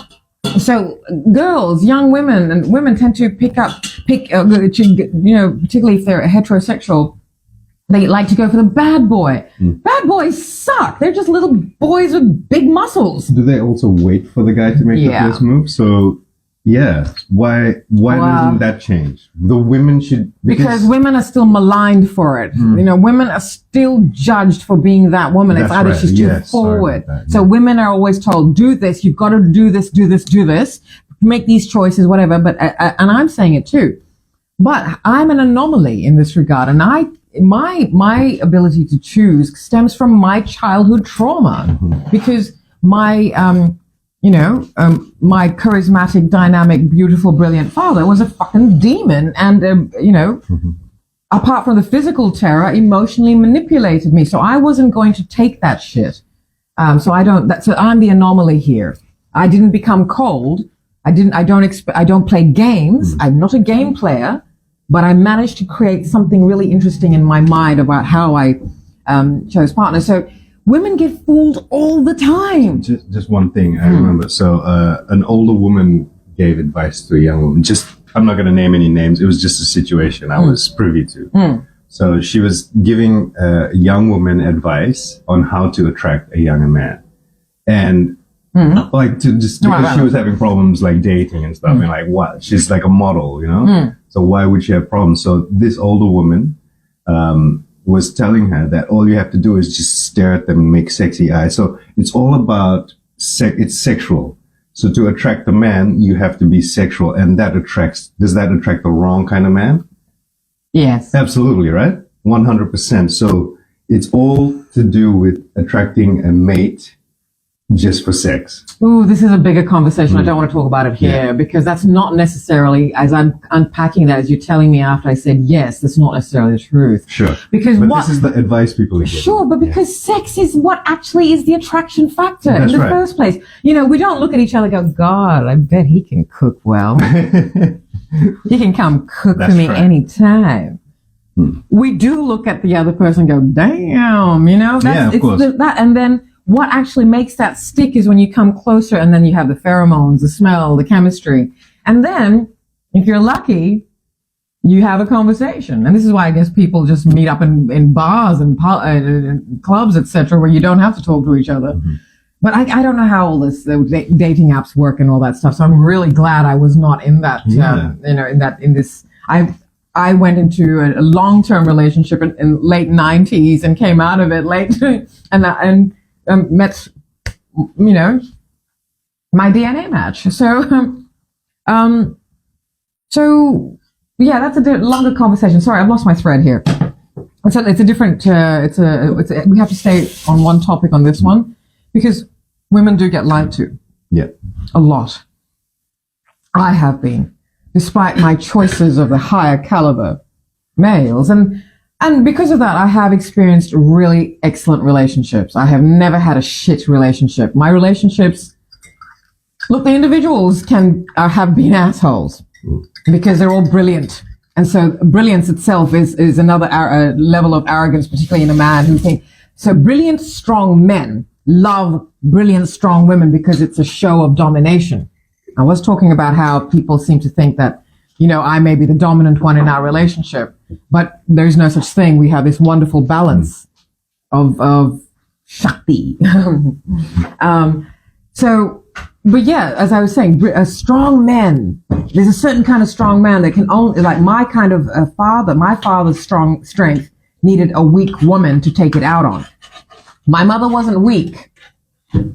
So girls, young women, and women tend to pick, you know, particularly if they're heterosexual, they like to go for the bad boy. Bad boys suck. They're just little boys with big muscles. Do they also wait for the guy to make the first move? So, yeah. Why doesn't that change? The women should... Because women are still maligned for it. You know, women are still judged for being that woman. It's either she's too forward. So women are always told, do this. You've got to do this, make these choices, whatever. But and I'm saying it too. But I'm an anomaly in this regard. And my ability to choose stems from my childhood trauma, because my my charismatic, dynamic, beautiful, brilliant father was a fucking demon, and apart from the physical terror, emotionally manipulated me. So I wasn't going to take that shit. So I'm the anomaly here. I didn't become cold. I don't play games. I'm not a game player. But I managed to create something really interesting in my mind about how I chose partners. So women get fooled all the time. Just one thing I remember. So an older woman gave advice to a young woman. I'm not going to name any names. It was just a situation I was privy to. So she was giving a young woman advice on how to attract a younger man. And because she was having problems like dating and stuff, and like what? She's like a model, you know? So why would she have problems? So this older woman was telling her that all you have to do is just stare at them and make sexy eyes. So it's all about it's sexual. So to attract a man, you have to be sexual, and does that attract the wrong kind of man? Yes. Absolutely, right? 100%. So it's all to do with attracting a mate just for sex. Ooh, this is a bigger conversation. I don't want to talk about it here because that's not necessarily, as I'm unpacking that, as you're telling me after I said yes, that's not necessarily the truth. Sure. Because this is the advice people are giving. Sure, but because sex is what actually is the attraction factor in the first place. You know, we don't look at each other and go, God, I bet he can cook well. He can come cook for me anytime. We do look at the other person and go, damn, you know? Of course. And then what actually makes that stick is when you come closer, and then you have the pheromones, the smell, the chemistry. And then, if you're lucky, you have a conversation. And this is why I guess people just meet up in bars and clubs, etc., where you don't have to talk to each other. But I don't know how all this dating apps work and all that stuff. So I'm really glad I was not in that, I went into a long-term relationship in late 90s and came out of it late and met, my DNA match. So yeah, that's a longer conversation. Sorry, I've lost my thread here. It's a different. We have to stay on one topic on this one. because women do get lied to. Yeah. A lot. I have been, despite my choices of the higher caliber males. And because of that, I have experienced really excellent relationships. I have never had a shit relationship. My relationships, look, the individuals have been assholes because they're all brilliant. And so brilliance itself is another level of arrogance, particularly in a man who thinks, so brilliant, strong men love brilliant, strong women because it's a show of domination. I was talking about how people seem to think that, I may be the dominant one in our relationship, but there's no such thing. We have this wonderful balance of Shakti. But yeah, as I was saying, a strong man, there's a certain kind of strong man that can only, like my kind of father, my father's strong strength needed a weak woman to take it out on. My mother wasn't weak.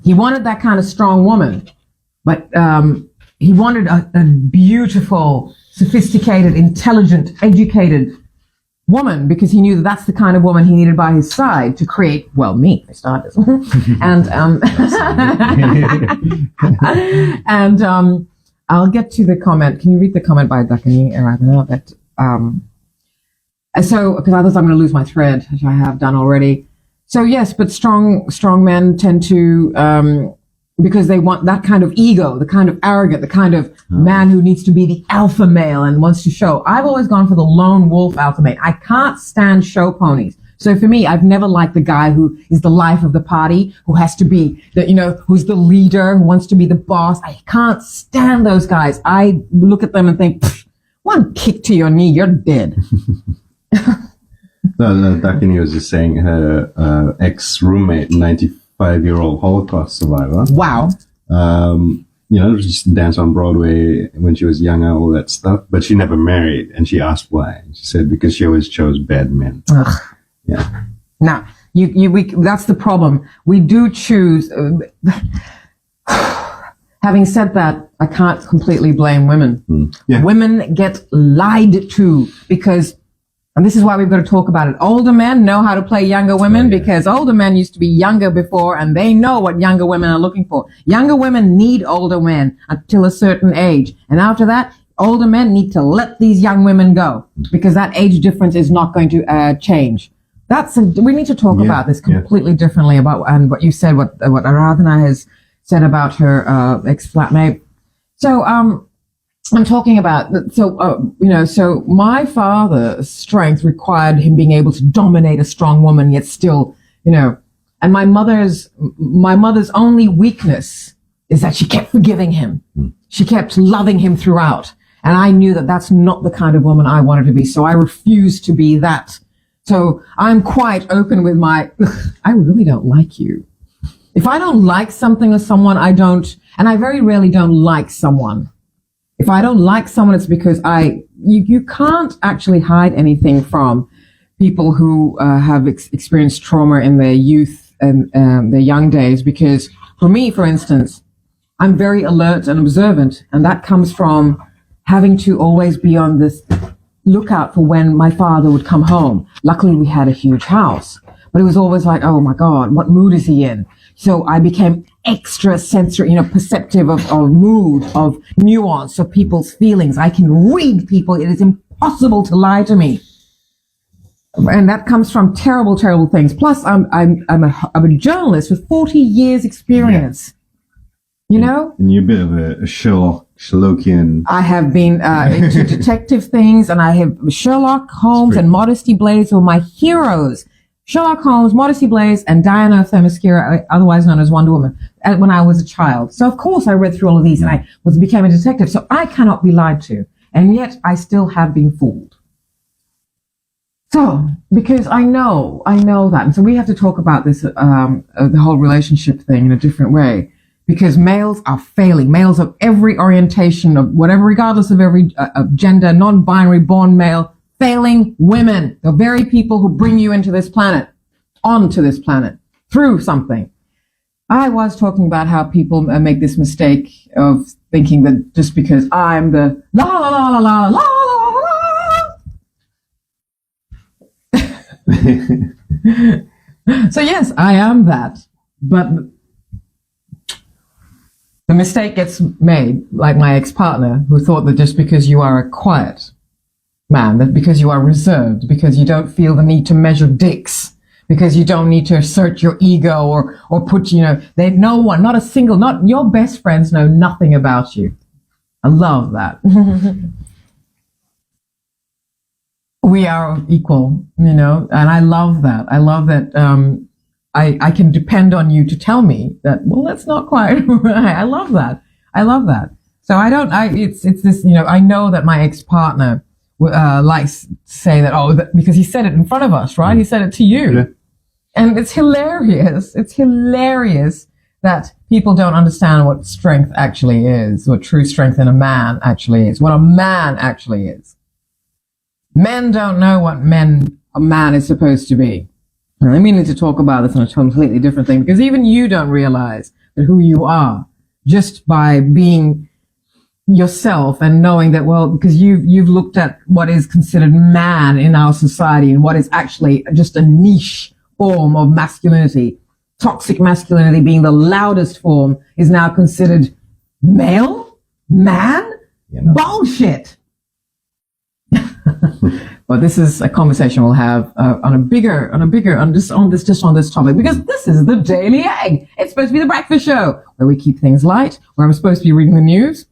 He wanted that kind of strong woman, but he wanted a beautiful, sophisticated, intelligent, educated woman because he knew that that's the kind of woman he needed by his side to create, me, for starters. and I'll get to the comment. Can you read the comment by Duckany? So, because otherwise I'm going to lose my thread, which I have done already. So yes, but strong men tend to, because they want that kind of ego, the kind of arrogant, the kind of man who needs to be the alpha male and wants to show. I've always gone for the lone wolf alpha male. I can't stand show ponies. So for me, I've never liked the guy who is the life of the party, who has to be who's the leader, who wants to be the boss. I can't stand those guys. I look at them and think, one kick to your knee, you're dead. No, Dakini was just saying her ex-roommate, 95-year-old Holocaust survivor. Wow. She used to dance on Broadway when she was younger, all that stuff. But she never married, and she asked why. She said because she always chose bad men. Ugh. Yeah. Now, that's the problem. We do choose. Having said that, I can't completely blame women. Yeah. Women get lied to because. And this is why we've got to talk about it. Older men know how to play younger women because older men used to be younger before and they know what younger women are looking for. Younger women need older men until a certain age. And after that, older men need to let these young women go because that age difference is not going to change. We need to talk about this completely differently and what you said, what Aradhana has said about her ex-flatmate. So, I'm talking about, so my father's strength required him being able to dominate a strong woman, yet still, and my mother's only weakness is that she kept forgiving him. She kept loving him throughout. And I knew that that's not the kind of woman I wanted to be. So I refused to be that. So I'm quite open with I really don't like you. If I don't like something or someone, and I very rarely don't like someone. If I don't like someone, it's because you can't actually hide anything from people who have experienced trauma in their youth and their young days. Because for me, for instance, I'm very alert and observant, and that comes from having to always be on this lookout for when my father would come home. Luckily, we had a huge house, but it was always like, oh my God, what mood is he in? So I became extra sensory, perceptive of mood, of nuance, of people's feelings. I can read people. It is impossible to lie to me. And that comes from terrible, terrible things. Plus, I'm a journalist with 40 years experience. And you're a bit of a Sherlockian. I have been into detective things, and I have Sherlock Holmes and Modesty Blaze were my heroes. Sherlock Holmes, Modesty Blaze, and Diana Themyscira, otherwise known as Wonder Woman, when I was a child. So, of course, I read through all of these, and I became a detective. So I cannot be lied to. And yet, I still have been fooled. So, because I know that. And so we have to talk about this, the whole relationship thing in a different way. Because males are failing. Males of every orientation, of whatever, regardless of every of gender, non-binary, born male, failing women, the very people who bring you into this planet, onto this planet, through something. I was talking about how people make this mistake of thinking that just because I'm the la la la la la la la. So yes, I am that. But The mistake gets made, like my ex-partner, who thought that just because you are a quiet man, that because you are reserved, because you don't feel the need to measure dicks, because you don't need to assert your ego or put, no one, not a single, not your best friends know nothing about you. I love that. We are equal, and I love that. I love that I can depend on you to tell me that, well, that's not quite right. I love that. So it's this, I know that my ex-partner likes to say that, because he said it in front of us, right? He said it to you. Yeah. And it's hilarious. It's hilarious that people don't understand what strength actually is, what true strength in a man actually is, what a man actually is. Men don't know what a man is supposed to be. And I mean to talk about this on a completely different thing, because even you don't realize that who you are just by being yourself and knowing that, well, because you've looked at what is considered man in our society and what is actually just a niche form of masculinity. Toxic masculinity being the loudest form is now considered male? Man? Bullshit! But this is a conversation we'll have on this topic, because this is the Daily Egg. It's supposed to be the breakfast show where we keep things light, where I'm supposed to be reading the news.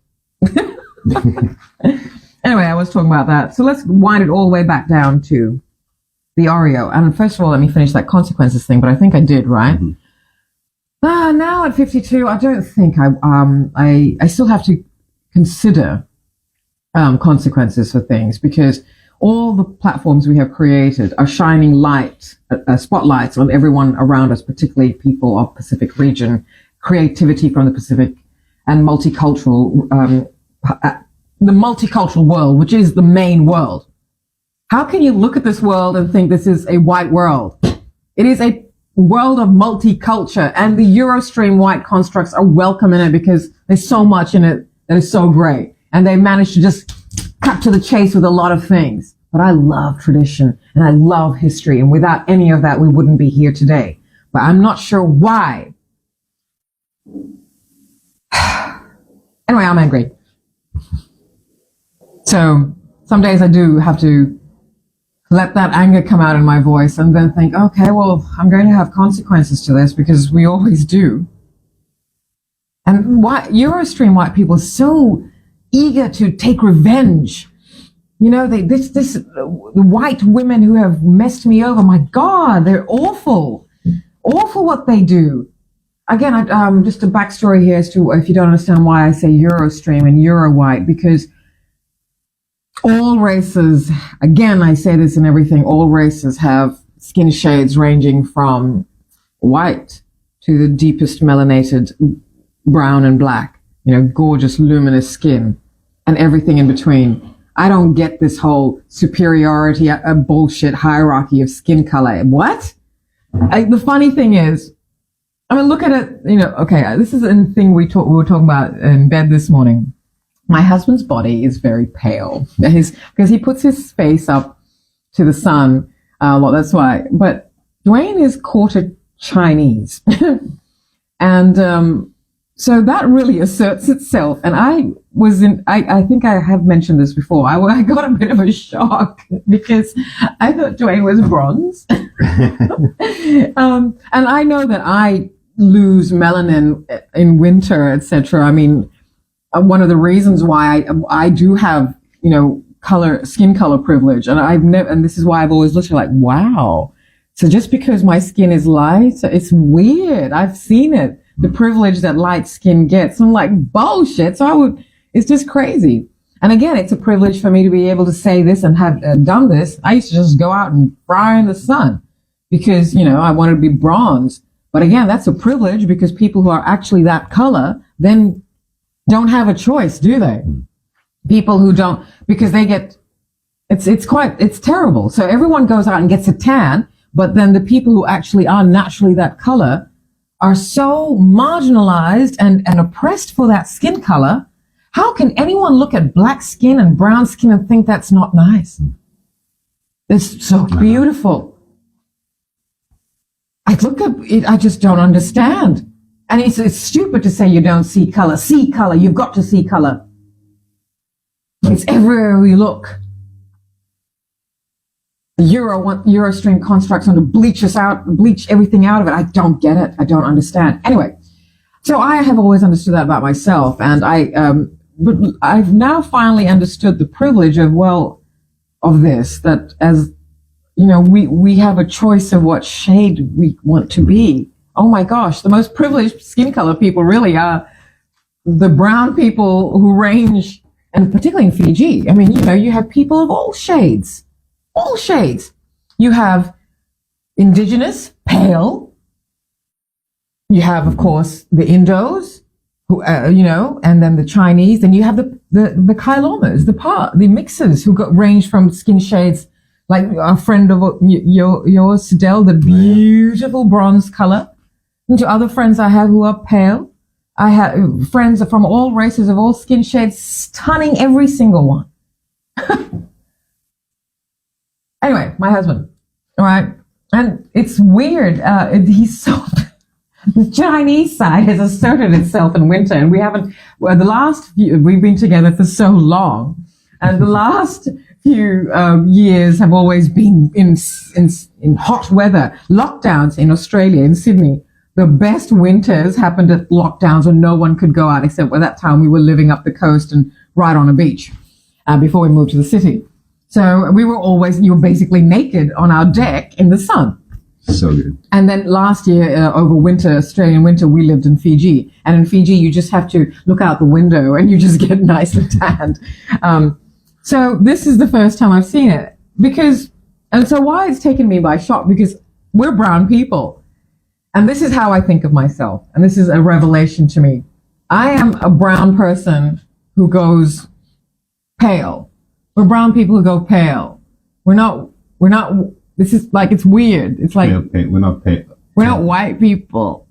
Anyway, I was talking about that. So let's wind it all the way back down to the Oreo. And first of all, let me finish that consequences thing, but I think I did, right? Mm-hmm. Now at 52, I don't think I still have to consider consequences for things, because all the platforms we have created are shining spotlights on everyone around us, particularly people of Pacific region, creativity from the Pacific, and multicultural, the multicultural world, which is the main world. How can you look at this world and think this is a white world? It is a world of multicultural, and the Eurostream white constructs are welcome in it because there's so much in it that is so great. And they managed to just cut to the chase with a lot of things. But I love tradition and I love history. And without any of that, we wouldn't be here today. But I'm not sure why. Anyway, I'm angry. So some days I do have to let that anger come out in my voice and then think, okay, well, I'm going to have consequences to this, because we always do. And why Eurostream white people are so eager to take revenge. The white women who have messed me over, my God, they're awful. Awful what they do. Again, just a backstory here as to, if you don't understand why I say Eurostream and Euro white, because all races, again, I say this in everything, all races have skin shades ranging from white to the deepest melanated brown and black, gorgeous luminous skin, and everything in between. I don't get this whole superiority, a bullshit hierarchy of skin color. What? The funny thing is, look at it, okay, this is a thing we were talking about in bed this morning. My husband's body is very pale because he puts his face up to the sun. Well, that's why. But Dwayne is quarter Chinese. And so that really asserts itself. And I think I have mentioned this before. I got a bit of a shock because I thought Dwayne was bronze. And I know that I lose melanin in winter, etc. One of the reasons why I do have, skin color privilege, and this is why I've always looked at like, wow. So just because my skin is light, it's weird. I've seen it, the privilege that light skin gets. I'm like, bullshit. So it's just crazy. And again, it's a privilege for me to be able to say this and have done this. I used to just go out and fry in the sun because, I wanted to be bronze. But again, that's a privilege because people who are actually that color then don't have a choice, do they? People who don't, because they get, it's terrible. So everyone goes out and gets a tan, but then the people who actually are naturally that color are so marginalized and oppressed for that skin color. How can anyone look at black skin and brown skin and think that's not nice? It's so beautiful. I look at it, I just don't understand. And it's stupid to say you don't see color. See color. You've got to see color. It's everywhere we look. Eurostream constructs want to bleach everything out of it. I don't get it. I don't understand. Anyway, so I have always understood that about myself, and but I've now finally understood the privilege of this, that as you know, we have a choice of what shade we want to be. Oh my gosh, the most privileged skin color people really are the brown people who range, and particularly in Fiji. I mean, you know, you have people of all shades. You have indigenous, pale. You have, of course, the Indos, who, you know, and then the Chinese. Then you have the Kailomas, the mixers who range from skin shades like a friend of yours, Sidel, the beautiful bronze color, and to other friends I have who are pale. I have friends from all races of all skin shades, stunning, every single one. Anyway, my husband, all right, and it's weird. He's so the Chinese side has asserted itself in winter, and we haven't. Well, we've been together for so long, and the last few years have always been in hot weather. Lockdowns in Australia, in Sydney. The best winters happened at lockdowns when no one could go out, except at that time we were living up the coast and right on a beach before we moved to the city. So you were basically naked on our deck in the sun. So good. And then last year, over winter, Australian winter, we lived in Fiji. And in Fiji, you just have to look out the window and you just get nicely tanned. So this is the first time I've seen it. And so why it's taken me by shock? Because we're brown people. And this is how I think of myself. And this is a revelation to me. I am a brown person who goes pale. We're brown people who go pale. We're not, this is like, it's weird. It's like, we're not pale. We're not white people.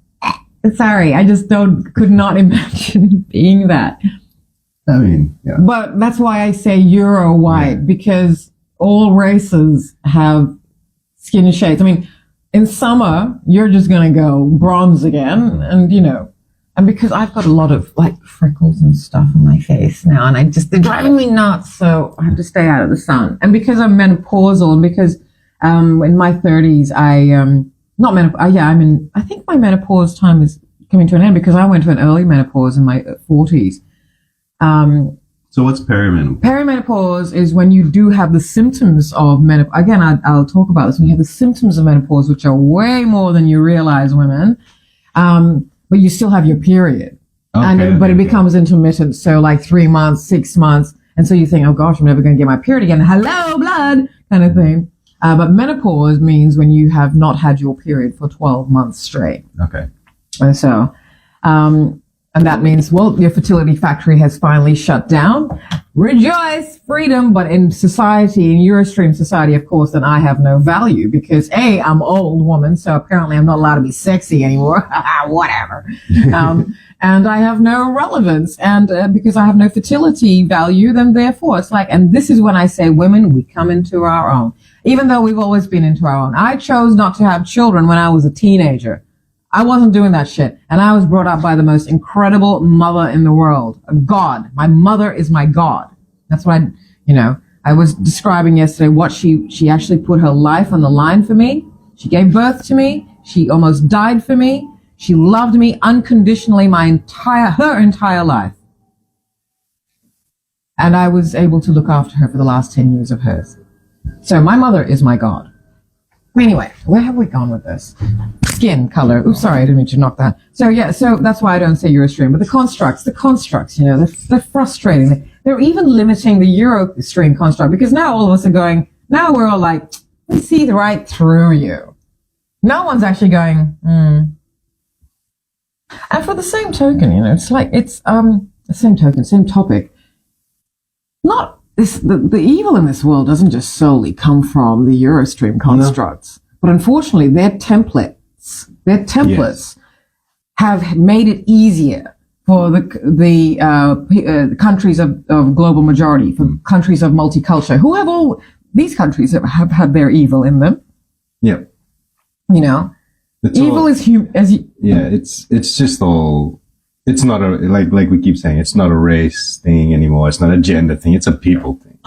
Sorry, I just could not imagine being that. I mean, yeah. But that's why I say Euro white, because all races have skin shades. I mean, in summer, you're just going to go bronze again. And, you know, and because I've got a lot of like freckles and stuff on my face now, and they're driving me nuts. So I have to stay out of the sun. And because I'm menopausal, and because in my 30s, I think my menopause time is coming to an end, because I went to an early menopause in my 40s. So what's perimenopause? Perimenopause is when you do have the symptoms of menopause. Again, I'll talk about this. When you have the symptoms of menopause, which are way more than you realize, women, but you still have your period. Okay, but it becomes intermittent. So like 3 months, 6 months. And so you think, oh gosh, I'm never going to get my period again. Hello, blood, kind of thing. But menopause means when you have not had your period for 12 months straight. Okay. And so, and that means, well, your fertility factory has finally shut down. Rejoice, freedom. But in society, in Eurostream society, of course, then I have no value, because A, I'm an old woman, so apparently I'm not allowed to be sexy anymore. Whatever. And I have no relevance. And because I have no fertility value, then therefore it's like, and this is when I say, women, we come into our own. Even though we've always been into our own. I chose not to have children when I was a teenager. I wasn't doing that shit. And I was brought up by the most incredible mother in the world. A God. My mother is my God. That's what I was describing yesterday, what she actually put her life on the line for me. She gave birth to me. She almost died for me. She loved me unconditionally her entire life. And I was able to look after her for the last 10 years of hers. So my mother is my God. Anyway, where have we gone with this? Skin color. Oops, sorry, I didn't mean to knock that. So yeah, so that's why I don't say Eurostream. But the constructs, you know, they're frustrating. They're even limiting the Eurostream construct, because now all of us are going, now we're all like, we see right through you. No one's actually going, And for the same token, you know, it's like, it's, the same token, same topic. The evil in this world doesn't just solely come from the Eurostream constructs, but unfortunately their templates have made it easier for the countries of global majority, for countries of multicultural, these countries have had their evil in them. Yeah. You know, Evil is yeah, it's just all. It's not a like we keep saying. It's not a race thing anymore. It's not a gender thing. It's a people thing.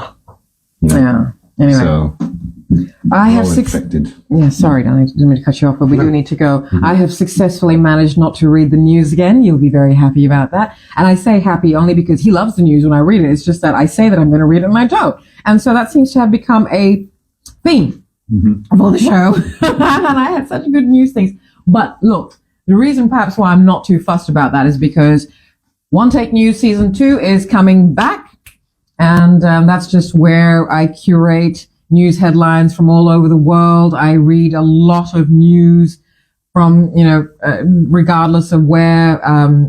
You know? Yeah. Anyway, So I have infected. Yeah, sorry, darling, I didn't mean to cut you off, but we do need to go. Mm-hmm. I have successfully managed not to read the news again. You'll be very happy about that. And I say happy only because he loves the news when I read it. It's just that I say that I'm going to read it and I don't. And so that seems to have become a theme for the show. And I had such good news things. But look, the reason perhaps why I'm not too fussed about that is because One Take News Season 2 is coming back. And that's just where I curate news headlines from all over the world. I read a lot of news from, regardless of where,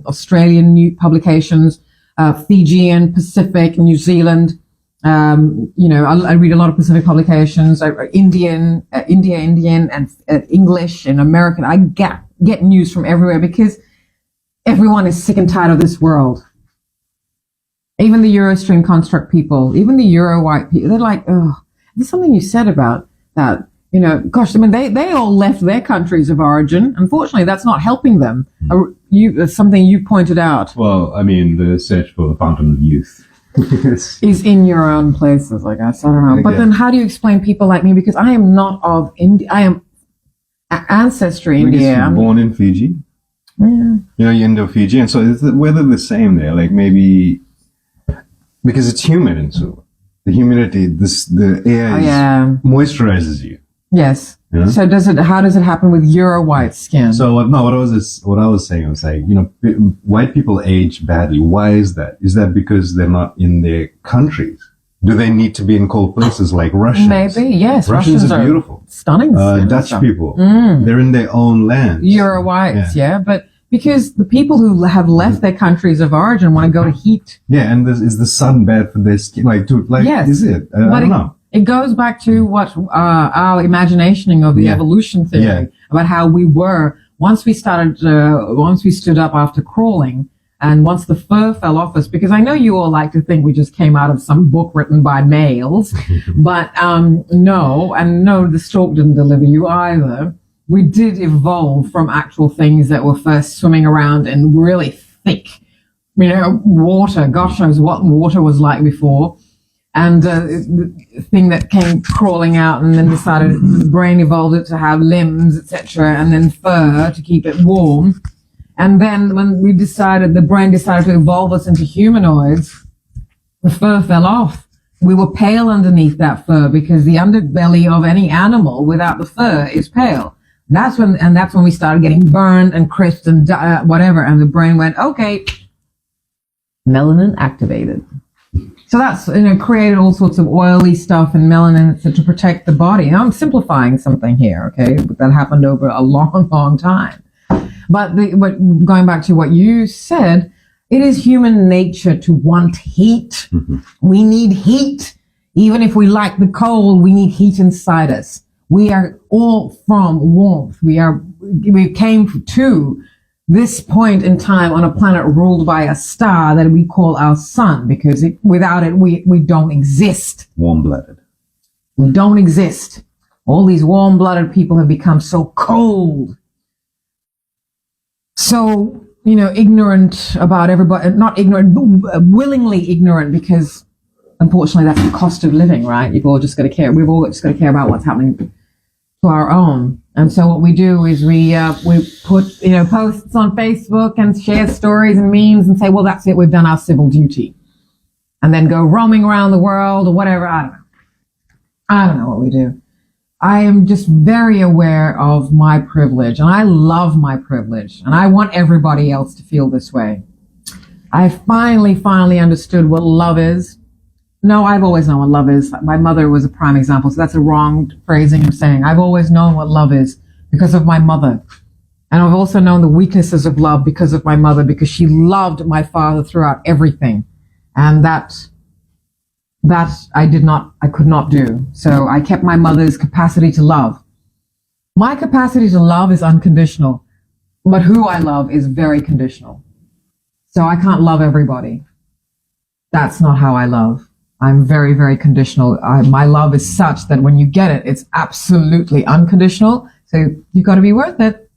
Australian new publications, Fijian, Pacific, New Zealand. I read a lot of Pacific publications, Indian, and English and American. I get news from everywhere because everyone is sick and tired of this world. Even the Eurostream construct people, even the Euro white people, they're like, oh, there's something you said about that. Gosh, I mean, they all left their countries of origin. Unfortunately, that's not helping them. Something you pointed out. Well, I mean, the search for the fountain of youth is in your own places, I guess. I don't know. But then how do you explain people like me? Because I am not of India. I am ancestry India. I'm born in Fiji. Yeah. You're Indo-Fijian. So is the weather the same there? Like maybe... Because it's humid in Sulu. The humidity, the air moisturizes you. Yes. You know? So how does it happen with Euro white skin? So what I was saying was like, white people age badly. Why is that? Is that because they're not in their countries? Do they need to be in cold places like Russians? Maybe, yes. Russians are beautiful. Stunning. Dutch people. They're in their own land. Euro whites, yeah. But because the people who have left their countries of origin want to go to heat. Yeah, and is the sun bad for their skin? Yes. Is it? I don't know. It goes back to what our imaginationing of the evolution theory about how we were once we stood up after crawling, and once the fur fell off us. Because I know you all like to think we just came out of some book written by males, but no, the stork didn't deliver you either. We did evolve from actual things that were first swimming around in really thick, water. Gosh knows what water was like before. And the thing that came crawling out and then the brain evolved it to have limbs, etc., and then fur to keep it warm. And then when the brain decided to evolve us into humanoids, the fur fell off. We were pale underneath that fur because the underbelly of any animal without the fur is pale. That's when we started getting burned and crisped and whatever. And the brain went, okay, melanin activated. So that's, created all sorts of oily stuff and melanin to protect the body. Now I'm simplifying something here, okay? That happened over a long, long time. But going back to what you said, it is human nature to want heat. Mm-hmm. We need heat. Even if we like the cold, we need heat inside us. We are all from warmth. We came to this point in time on a planet ruled by a star that we call our sun, because without it, we don't exist. Warm-blooded. We don't exist. All these warm-blooded people have become so cold. So, ignorant about everybody, not ignorant, willingly ignorant, because unfortunately that's the cost of living, right? We've all just got to care about what's happening to our own. And so what we do is we put, posts on Facebook and share stories and memes and say, well, that's it. We've done our civil duty. And then go roaming around the world or whatever. I don't know what we do. I am just very aware of my privilege, and I love my privilege, and I want everybody else to feel this way. I finally understood what love is. No, I've always known what love is. My mother was a prime example, so that's a wrong phrasing of saying. I've always known what love is because of my mother. And I've also known the weaknesses of love because of my mother, because she loved my father throughout everything. And that I could not do. So I kept my mother's capacity to love. My capacity to love is unconditional, but who I love is very conditional. So I can't love everybody. That's not how I love. I'm very, very conditional. My love is such that when you get it, it's absolutely unconditional. So you've got to be worth it.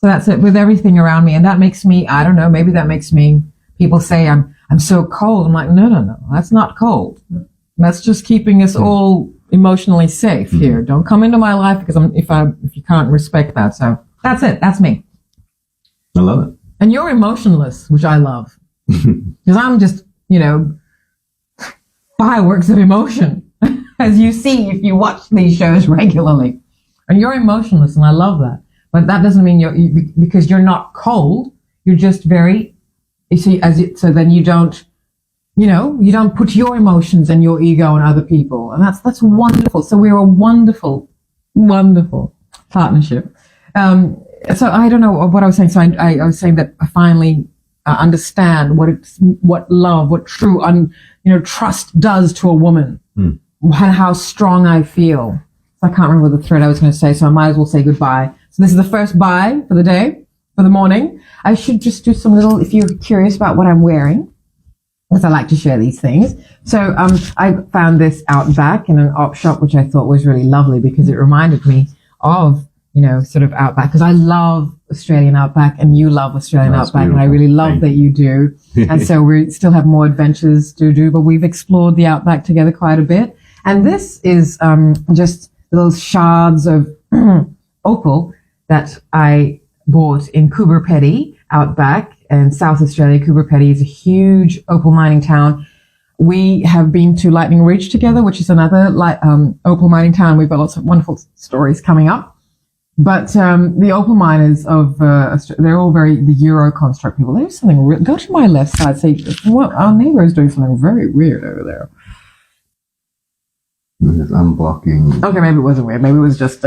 So that's it with everything around me. And that makes me, I don't know, maybe that makes me, people say I'm so cold. I'm like, no, that's not cold. That's just keeping us all emotionally safe here. Don't come into my life because if you can't respect that. So that's it. That's me. I love it. And you're emotionless, which I love. Because I'm just, fireworks of emotion, as you see if you watch these shows regularly. And you're emotionless, and I love that. But that doesn't mean because you're not cold. You're just very, so then you don't, you don't put your emotions and your ego on other people. And that's wonderful. So we're a wonderful, wonderful partnership. So I don't know what I was saying. So I was saying that I finally understand what love, what true, trust does to a woman, and how strong I feel. So I can't remember the thread I was going to say, so I might as well say goodbye. So this is the first bye for the day, for the morning. I should just do some little, if you're curious about what I'm wearing, because I like to share these things. So I found this out back in an op shop, which I thought was really lovely because it reminded me of, sort of Outback, because I love Australian Outback and you love Australian Outback, beautiful. And I really love that you do. And so we still have more adventures to do, but we've explored the Outback together quite a bit. And this is just little shards of opal that I bought in Coober Pedy Outback in South Australia. Coober Pedy is a huge opal mining town. We have been to Lightning Ridge together, which is another opal mining town. We've got lots of wonderful stories coming up. But the opal miners of they're all the Euro construct people. There's something real. Go to my left side. Say, what our neighbor is doing something very weird over there. It's unblocking. Okay, maybe it wasn't weird. Maybe it was just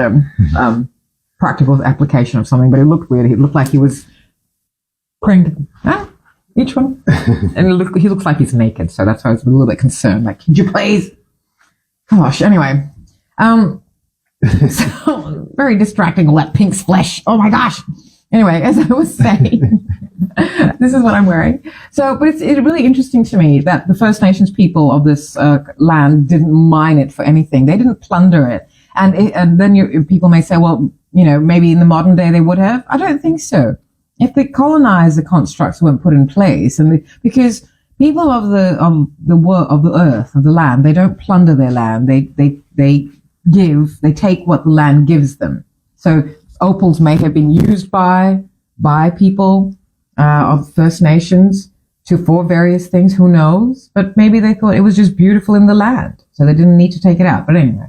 practical application of something. But it looked weird. It looked like he was praying. Each one, and he looks like he's naked. So that's why I was a little bit concerned. Like, could you please? Gosh. Anyway, so very distracting, all that pink flesh. Oh my gosh. Anyway, as I was saying, this is what I'm wearing. So, but it's really interesting to me that the First Nations people of this land didn't mine it for anything. They didn't plunder it. And then people may say, well, maybe in the modern day they would have. I don't think so. If the colonizer constructs weren't put in place, because people of the earth, of the land, they don't plunder their land. They take what the land gives them. So opals may have been used by people of First Nations for various things, who knows? But maybe they thought it was just beautiful in the land, so they didn't need to take it out. But anyway,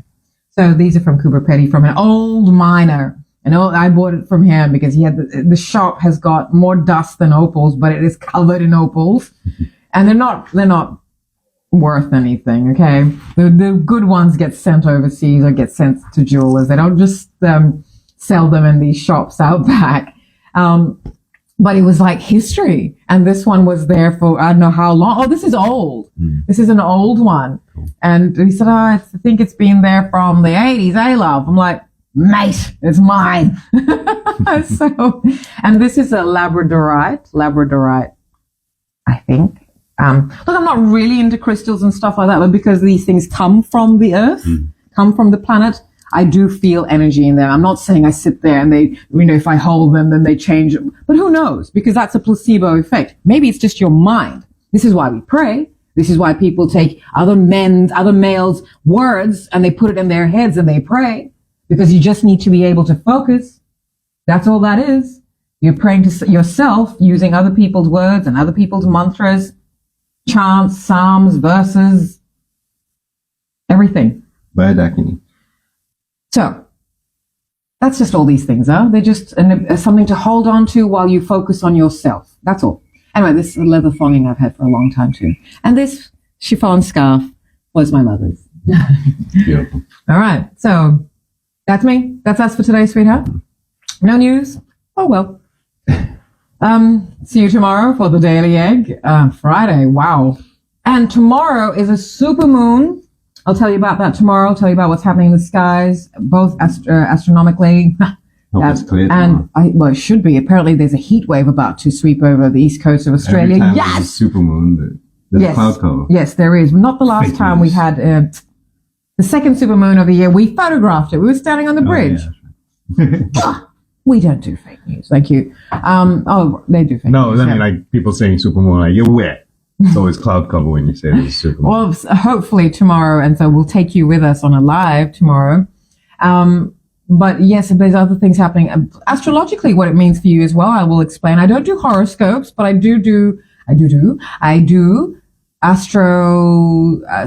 so these are from Coober Pedy, from an old miner. And I bought it from him because he had the shop has got more dust than opals, but it is covered in opals, and they're not worth anything. Okay, the good ones get sent overseas or get sent to jewelers. They don't just sell them in these shops out back. But it was like history, and this one was there for I don't know how long. Oh, this is old. This is an old one. Cool. And he said, I think it's been there from the 80s. Love. I'm like, mate, it's mine. So, and this is a labradorite, I think. Look, I'm not really into crystals and stuff like that, but because these things come from the earth, come from the planet, I do feel energy in them. I'm not saying I sit there and they, if I hold them, then they change. But who knows? Because that's a placebo effect. Maybe it's just your mind. This is why we pray. This is why people take other males' words and they put it in their heads and they pray. Because you just need to be able to focus. That's all that is. You're praying to yourself using other people's words and other people's mantras, chants, psalms, verses, everything. Biodakini. So, that's just all these things are. They're just something to hold on to while you focus on yourself. That's all. Anyway, this is a leather thonging I've had for a long time too. And this chiffon scarf was my mother's. Beautiful. All right. So, that's me. That's us for today, sweetheart. No news? Oh, well. See you tomorrow for the Daily Egg. Friday. Wow. And tomorrow is a super moon. I'll tell you about that tomorrow. I'll tell you about what's happening in the skies, both astronomically. It's clear and it should be. Apparently, there's a heat wave about to sweep over the east coast of Australia. Every time there's a super moon, there's cloud cover. Yes, there is. Not the last time we had the second supermoon of the year. We photographed it. We were standing on the bridge. Yeah. We don't do fake news. Thank you. They do fake No, news. I mean, like people saying supermoon, like you're wet. It's always cloud cover when you say there's supermoon. Well, hopefully tomorrow, and so we'll take you with us on a live tomorrow. But yes, there's other things happening. Astrologically, what it means for you as well, I will explain. I don't do horoscopes, but I do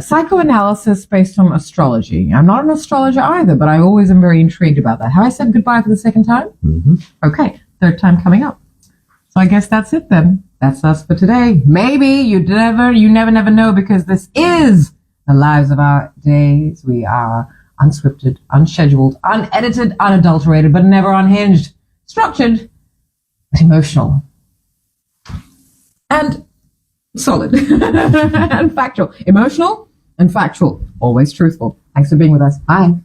psychoanalysis based on astrology. I'm not an astrologer either, but I always am very intrigued about that. Have I said goodbye for the second time? Mm-hmm. Okay, third time coming up. So I guess that's it then. That's us for today. Maybe you never know, because this is the lives of our days. We are unscripted, unscheduled, unedited, unadulterated, but never unhinged, structured, but emotional. And solid. And factual. Emotional and factual. Always truthful. Thanks for being with us. Bye.